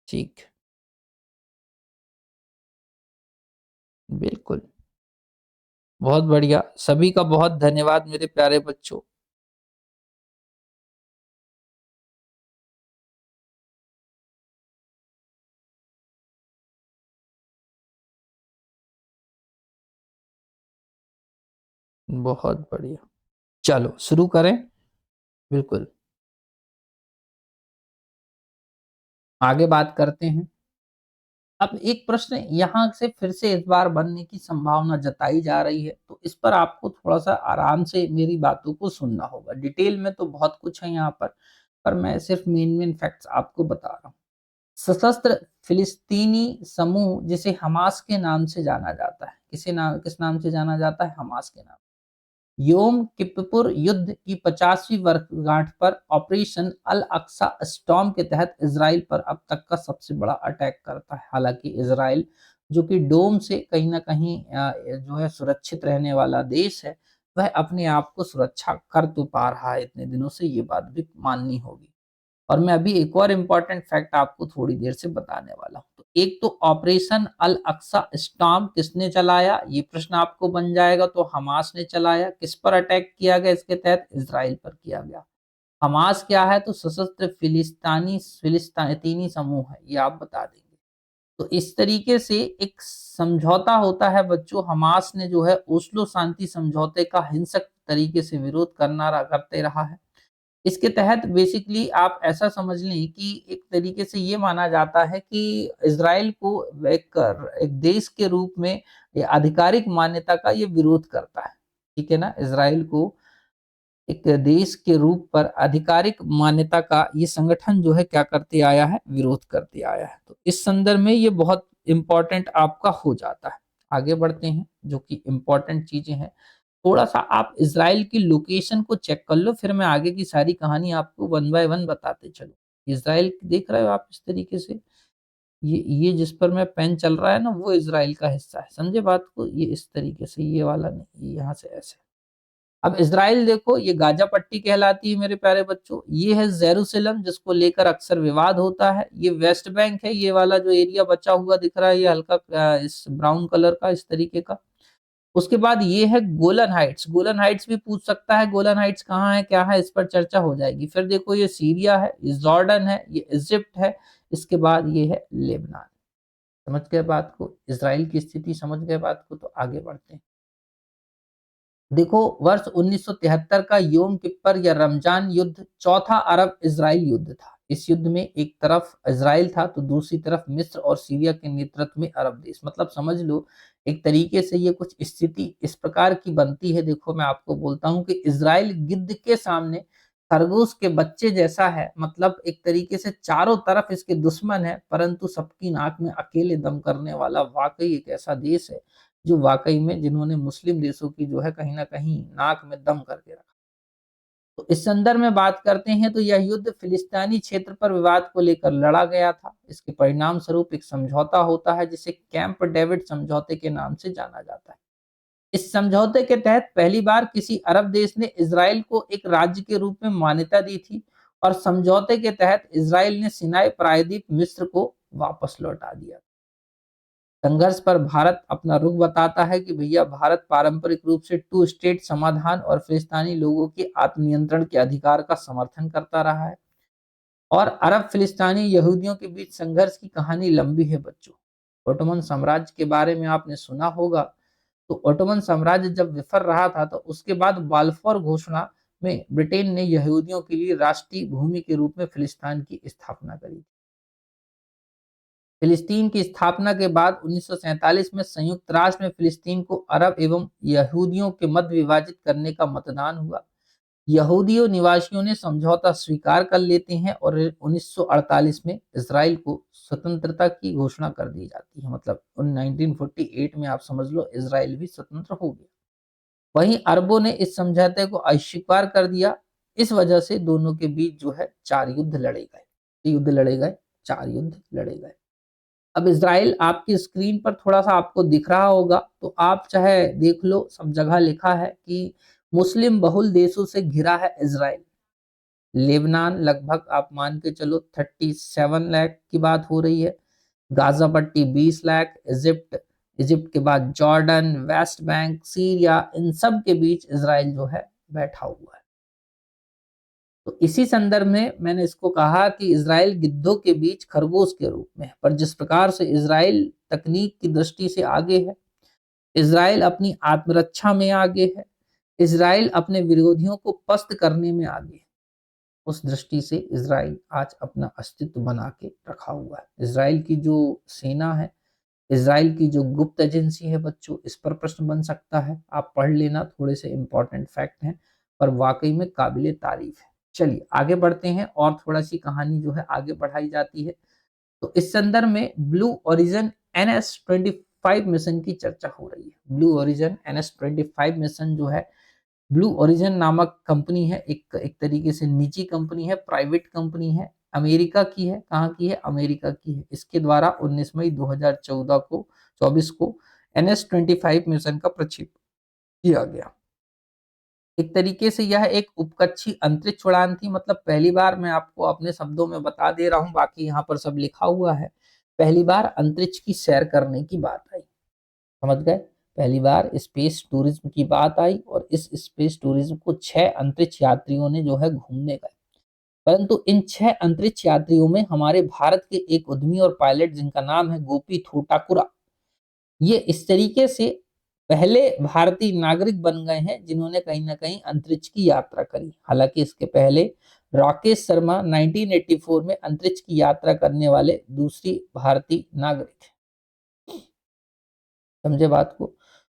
ठीक, बिल्कुल, बहुत बढ़िया। सभी का बहुत धन्यवाद मेरे प्यारे बच्चों। बहुत बढ़िया, चलो शुरू करें। बिल्कुल, आगे बात करते हैं। अब एक प्रश्न यहाँ से फिर से इस बार बनने की संभावना जताई जा रही है, तो इस पर आपको थोड़ा सा आराम से मेरी बातों को सुनना होगा। डिटेल में तो बहुत कुछ है यहाँ पर मैं सिर्फ मेन मेन फैक्ट्स आपको बता रहा हूँ। सशस्त्र फिलिस्तीनी समूह जिसे हमास के नाम से जाना जाता है, किस नाम से जाना जाता है? हमास के नाम। योम किप्पुर युद्ध की 50वीं वर्षगांठ पर ऑपरेशन अल अक्सा स्टॉर्म के तहत इसराइल पर अब तक का सबसे बड़ा अटैक करता है। हालांकि इसराइल जो कि डोम से कहीं ना कहीं जो है सुरक्षित रहने वाला देश है, वह अपने आप को सुरक्षा कर तो पा रहा है इतने दिनों से, ये बात भी माननी होगी। और मैं अभी एक और इम्पॉर्टेंट फैक्ट आपको थोड़ी देर से बताने वाला हूँ। तो एक तो ऑपरेशन अल अक्सा स्टॉर्म किसने चलाया, ये प्रश्न आपको बन जाएगा। तो हमास ने चलाया। किस पर अटैक किया गया इसके तहत? इसराइल पर किया गया। हमास क्या है? तो सशस्त्र फिलिस्तीनी समूह है, ये आप बता देंगे। तो इस तरीके से एक समझौता होता है बच्चों। हमास ने जो है ओस्लो शांति समझौते का हिंसक तरीके से विरोध करते रहा है। इसके तहत बेसिकली आप ऐसा समझ लें कि एक तरीके से ये माना जाता है कि इज़राइल को एक देश के रूप में ये आधिकारिक मान्यता का ये विरोध करता है। ठीक है ना? इज़राइल को एक देश के रूप पर आधिकारिक मान्यता का ये संगठन जो है क्या करते आया है? विरोध करते आया है। तो इस संदर्भ में ये बहुत इंपॉर्टेंट आपका हो जाता है। आगे बढ़ते हैं, जो कि इंपॉर्टेंट चीजें हैं। थोड़ा सा आप इज़राइल की लोकेशन को चेक कर लो, फिर मैं आगे की सारी कहानी आपको वन बाय वन बताते चलूँ। इज़राइल देख रहे हो आप इस तरीके से, ये जिस पर मैं पेन चल रहा है ना, वो इज़राइल का हिस्सा है। समझे बात को? ये इस तरीके से, ये वाला नहीं, ये यहाँ से ऐसे। अब इज़राइल देखो, ये गाजा पट्टी कहलाती है मेरे प्यारे बच्चों। ये है जेरूसलम, जिसको लेकर अक्सर विवाद होता है। ये वेस्ट बैंक है, ये वाला जो एरिया बचा हुआ दिख रहा है, ये हल्का इस ब्राउन कलर का इस तरीके का। उसके बाद ये है गोलन हाइट्स। गोलन हाइट्स भी पूछ सकता है, गोलन हाइट्स कहाँ है, क्या है, इस पर चर्चा हो जाएगी। फिर देखो, ये सीरिया है, ये जॉर्डन है, ये इजिप्ट है। इसके बाद ये है लेबनान। समझ गए बात को? इज़राइल की स्थिति समझ गए बात को? तो आगे बढ़ते हैं। देखो, वर्ष 1973 का योम किप्पर या रमजान युद्ध चौथा अरब इजराइल युद्ध था। इस युद्ध में एक तरफ इजराइल था तो दूसरी तरफ मिस्र और सीरिया के नेतृत्व में अरब देश। मतलब समझ लो, एक तरीके से ये कुछ स्थिति इस प्रकार की बनती है। देखो, मैं आपको बोलता हूँ कि इजराइल गिद्ध के सामने खरगोश के बच्चे जैसा है। मतलब एक तरीके से चारों तरफ इसके दुश्मन है, परंतु सबकी नाक में अकेले दम करने वाला वाकई एक ऐसा देश है जो वाकई में, जिन्होंने मुस्लिम देशों की जो है कहीं ना कहीं नाक में दम करके रखा। तो इस संदर्भ में बात करते हैं तो यह युद्ध फिलिस्तीनी क्षेत्र पर विवाद को लेकर लड़ा गया था। इसके परिणाम स्वरूप एक समझौता होता है जिसे कैंप डेविड समझौते के नाम से जाना जाता है। इस समझौते के तहत पहली बार किसी अरब देश ने इजराइल को एक राज्य के रूप में मान्यता दी थी, और समझौते के तहत इजराइल ने सिनाई प्रायद्वीप मिस्र को वापस लौटा दिया। संघर्ष पर भारत अपना रुख बताता है कि भैया, भारत पारंपरिक रूप से टू स्टेट समाधान और फिलिस्तीनी लोगों के आत्मनियंत्रण के अधिकार का समर्थन करता रहा है। और अरब फिलिस्तीनी यहूदियों के बीच संघर्ष की कहानी लंबी है बच्चों। ओटोमन साम्राज्य के बारे में आपने सुना होगा। तो ओटोमन साम्राज्य जब विफर रहा था, तो उसके बाद बाल्फोर घोषणा में ब्रिटेन ने यहूदियों के लिए राष्ट्रीय भूमि के रूप में फिलिस्तीन की स्थापना करी। फिलिस्तीन की स्थापना के बाद 1947 में संयुक्त राष्ट्र में फिलिस्तीन को अरब एवं यहूदियों के मध्य विभाजित करने का मतदान हुआ। यहूदियों निवासियों ने समझौता स्वीकार कर लेते हैं और 1948 में इसराइल को स्वतंत्रता की घोषणा कर दी जाती है। मतलब 1948 में आप समझ लो इसराइल भी स्वतंत्र हो गया। वहीं अरबों ने इस समझौते को अस्वीकार कर दिया। इस वजह से दोनों के बीच जो है 4 युद्ध लड़े गए। युद्ध लड़े गए, 4 युद्ध लड़े गए। अब इज़राइल आपकी स्क्रीन पर थोड़ा-सा आपको दिख रहा होगा, तो आप चाहे देख लो, सब जगह लिखा है कि मुस्लिम बहुल देशों से घिरा है इज़राइल। लेबनान लगभग आप मान के चलो 37 लाख की बात हो रही है। गाज़ा पट्टी 20 लाख, इजिप्ट के बाद जॉर्डन, वेस्ट बैंक, सीरिया, इन सब के बीच इज़राइल जो है बैठा हुआ है। तो इसी संदर्भ में मैंने इसको कहा कि इज़राइल गिद्धों के बीच खरगोश के रूप में है। पर जिस प्रकार से इज़राइल तकनीक की दृष्टि से आगे है, इज़राइल अपनी आत्मरक्षा में आगे है, इज़राइल अपने विरोधियों को पस्त करने में आगे है, उस दृष्टि से इज़राइल आज अपना अस्तित्व बना के रखा हुआ है। इज़राइल की जो सेना है, इज़राइल की जो गुप्त एजेंसी है बच्चों, इस पर प्रश्न बन सकता है, आप पढ़ लेना, थोड़े से इंपॉर्टेंट फैक्ट हैं और वाकई में काबिले तारीफ है। चलिए आगे बढ़ते हैं और थोड़ा सी कहानी जो है आगे बढ़ाई जाती है। तो इस संदर्भ में ब्लू ओरिजिन NS-25 मिशन की चर्चा हो रही है। ब्लू ओरिजिन NS-25 मिशन जो है, ब्लू ओरिजिन नामक कंपनी है, एक तरीके से निजी कंपनी है, प्राइवेट कंपनी है, अमेरिका की है। कहाँ की है? अमेरिका की है। इसके द्वारा 19 मई 2014 को 24 को NS-25 मिशन का प्रक्षेपण किया गया। एक तरीके से यह एक उपकक्षीय अंतरिक्ष उड़ान थी। मतलब पहली बार, मैं आपको अपने शब्दों में बता दे रहा हूं, बाकी यहाँ पर सब लिखा हुआ है, पहली बार अंतरिक्ष की सैर करने की बात आई। समझ गए? पहली बार स्पेस टूरिज्म की बात आई और इस स्पेस टूरिज्म को 6 अंतरिक्ष यात्रियों ने जो है घूमने गए। परंतु इन 6 अंतरिक्ष यात्रियों में हमारे भारत के एक उद्यमी और पायलट, जिनका नाम है गोपी थोटाकुरा, ये इस तरीके से पहले भारतीय नागरिक बन गए हैं जिन्होंने कहीं ना कहीं अंतरिक्ष की यात्रा करी। हालांकि इसके पहले राकेश शर्मा 1984 में अंतरिक्ष की यात्रा करने वाले दूसरी भारतीय नागरिक। समझे बात को?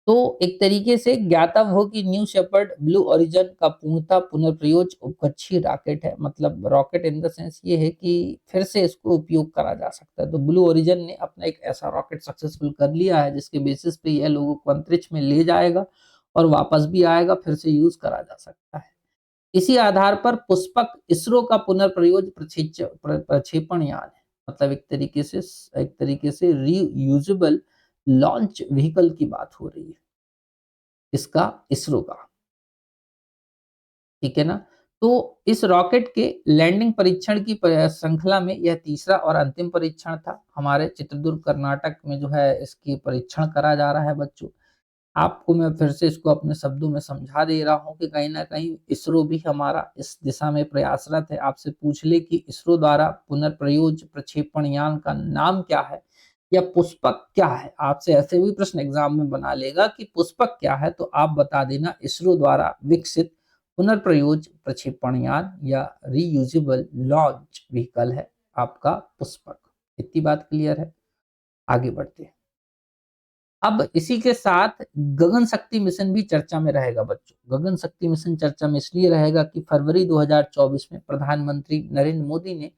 तो एक तरीके से ज्ञातव्य हो कि न्यू शेपर्ड ब्लू ओरिजिन का पूर्णतः पुनर्प्रयोज्य उपकक्षीय रॉकेट है। मतलब रॉकेट इन द सेंस ये है कि फिर से इसको उपयोग करा जा सकता है। तो ब्लू ओरिजिन ने अपना एक ऐसा रॉकेट सक्सेसफुल कर लिया है जिसके बेसिस पे यह लोगों को अंतरिक्ष में ले जाएगा और वापस भी आएगा, फिर से यूज करा जा सकता है। इसी आधार पर पुष्पक इसरो का पुनर्प्रयोज्य प्रक्षेपण यान है। मतलब एक तरीके से रीयूजेबल लॉन्च व्हीकल की बात हो रही है, इसका, इसरो का। ठीक है ना? तो इस रॉकेट के लैंडिंग परीक्षण की श्रृंखला में यह तीसरा और अंतिम परीक्षण था। हमारे चित्रदुर्ग कर्नाटक में जो है इसकी परीक्षण करा जा रहा है बच्चों। आपको मैं फिर से इसको अपने शब्दों में समझा दे रहा हूं कि कहीं ना कहीं इसरो भी हमारा इस दिशा में प्रयासरत है। आपसे पूछ ले कि इसरो द्वारा पुनर्प्रयोज्य प्रक्षेपण यान का नाम क्या है या पुष्पक क्या है, आपसे ऐसे भी प्रश्न एग्जाम में बना लेगा कि पुष्पक क्या है, तो आप बता देना इसरो द्वारा विकसित पुनर्प्रयोज्य प्रक्षेपण यान या रीयूजेबल लॉन्च व्हीकल है आपका पुष्पक। इतनी बात क्लियर है? आगे बढ़ते हैं। अब इसी के साथ गगन शक्ति मिशन भी चर्चा में रहेगा बच्चों। गगन शक्ति मिशन चर्चा में इसलिए रहेगा कि फरवरी 2024 में प्रधानमंत्री नरेंद्र मोदी ने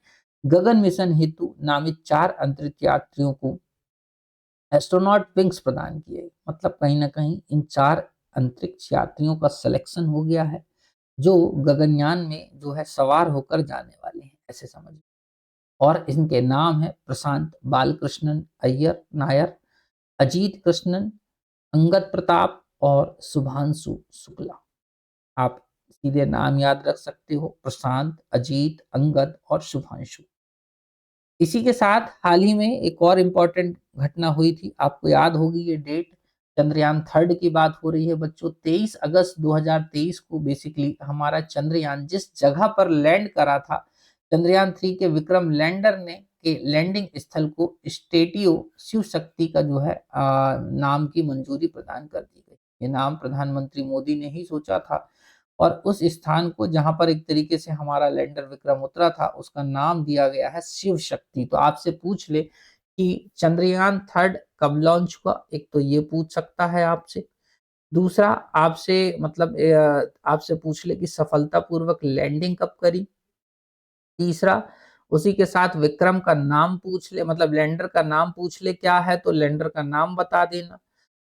गगन मिशन हेतु नामित 4 अंतरिक्ष यात्रियों को एस्ट्रोनॉट विंग्स प्रदान किए। मतलब कहीं ना कहीं इन 4 अंतरिक्ष यात्रियों का सिलेक्शन हो गया है जो गगनयान में जो है सवार होकर जाने वाले हैं, ऐसे समझ। और इनके नाम है प्रशांत बालकृष्णन अय्यर नायर, अजीत कृष्णन, अंगद प्रताप और शुभांशु शुक्ला। आप सीधे नाम याद रख सकते हो, प्रशांत, अजीत, अंगद और शुभांशु। इसी के साथ हाल ही में एक और इम्पोर्टेंट घटना हुई थी, आपको याद होगी ये डेट, चंद्रयान 3 की बात हो रही है बच्चों। 23 अगस्त 2023 को बेसिकली हमारा चंद्रयान जिस जगह पर लैंड करा था, चंद्रयान 3 के विक्रम लैंडर ने के लैंडिंग स्थल को स्टेटियो शिव शक्ति का जो है नाम की मंजूरी प्रदान कर दी गई। ये नाम प्रधानमंत्री मोदी ने ही सोचा था और उस स्थान को जहां पर एक तरीके से हमारा लैंडर विक्रम उतरा था उसका नाम दिया गया है शिव शक्ति। तो आपसे पूछ ले कि चंद्रयान 3 कब लॉन्च हुआ, एक तो ये पूछ सकता है आपसे। दूसरा आपसे मतलब आपसे पूछ ले कि सफलतापूर्वक लैंडिंग कब करी। तीसरा उसी के साथ विक्रम का नाम पूछ ले, मतलब लैंडर का नाम पूछ ले क्या है, तो लैंडर का नाम बता देना।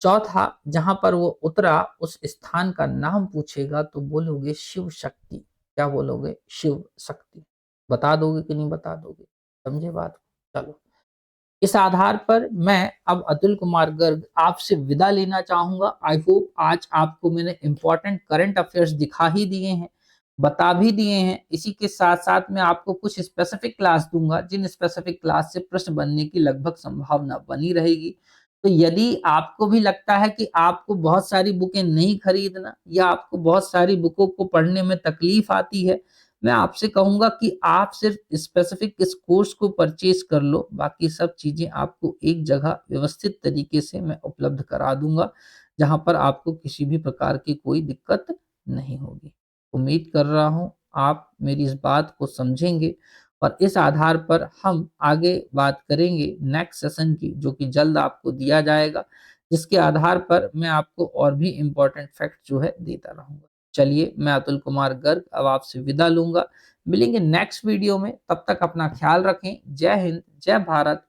चौथा जहां पर वो उतरा उस स्थान का नाम पूछेगा तो बोलोगे शिव शक्ति। क्या बोलोगे? शिव शक्ति। बता दोगे कि नहीं बता दोगे? समझे बात? चलो, इस आधार पर मैं अब अतुल कुमार गर्ग आपसे विदा लेना चाहूंगा। आई होप आज आपको मैंने इंपॉर्टेंट करंट अफेयर्स दिखा ही दिए हैं, बता भी दिए हैं। इसी के साथ साथ मैं आपको कुछ स्पेसिफिक क्लास दूंगा जिन स्पेसिफिक क्लास से प्रश्न बनने की लगभग संभावना बनी रहेगी। तो यदि आपको भी लगता है कि आपको बहुत सारी बुकें नहीं खरीदना या आपको बहुत सारी बुकों को पढ़ने में तकलीफ आती है, मैं आपसे कहूंगा कि आप सिर्फ स्पेसिफिक इस कोर्स को परचेज कर लो, बाकी सब चीजें आपको एक जगह व्यवस्थित तरीके से मैं उपलब्ध करा दूंगा जहां पर आपको किसी भी प्रकार की कोई दिक्कत नहीं होगी। उम्मीद कर रहा हूं आप मेरी इस बात को समझेंगे और इस आधार पर हम आगे बात करेंगे नेक्स्ट सेशन की, जो कि जल्द आपको दिया जाएगा, जिसके आधार पर मैं आपको और भी इम्पोर्टेंट फैक्ट जो है देता रहूंगा। चलिए, मैं अतुल कुमार गर्ग अब आपसे विदा लूँगा। मिलेंगे नेक्स्ट वीडियो में, तब तक अपना ख्याल रखें। जय हिंद, जय भारत।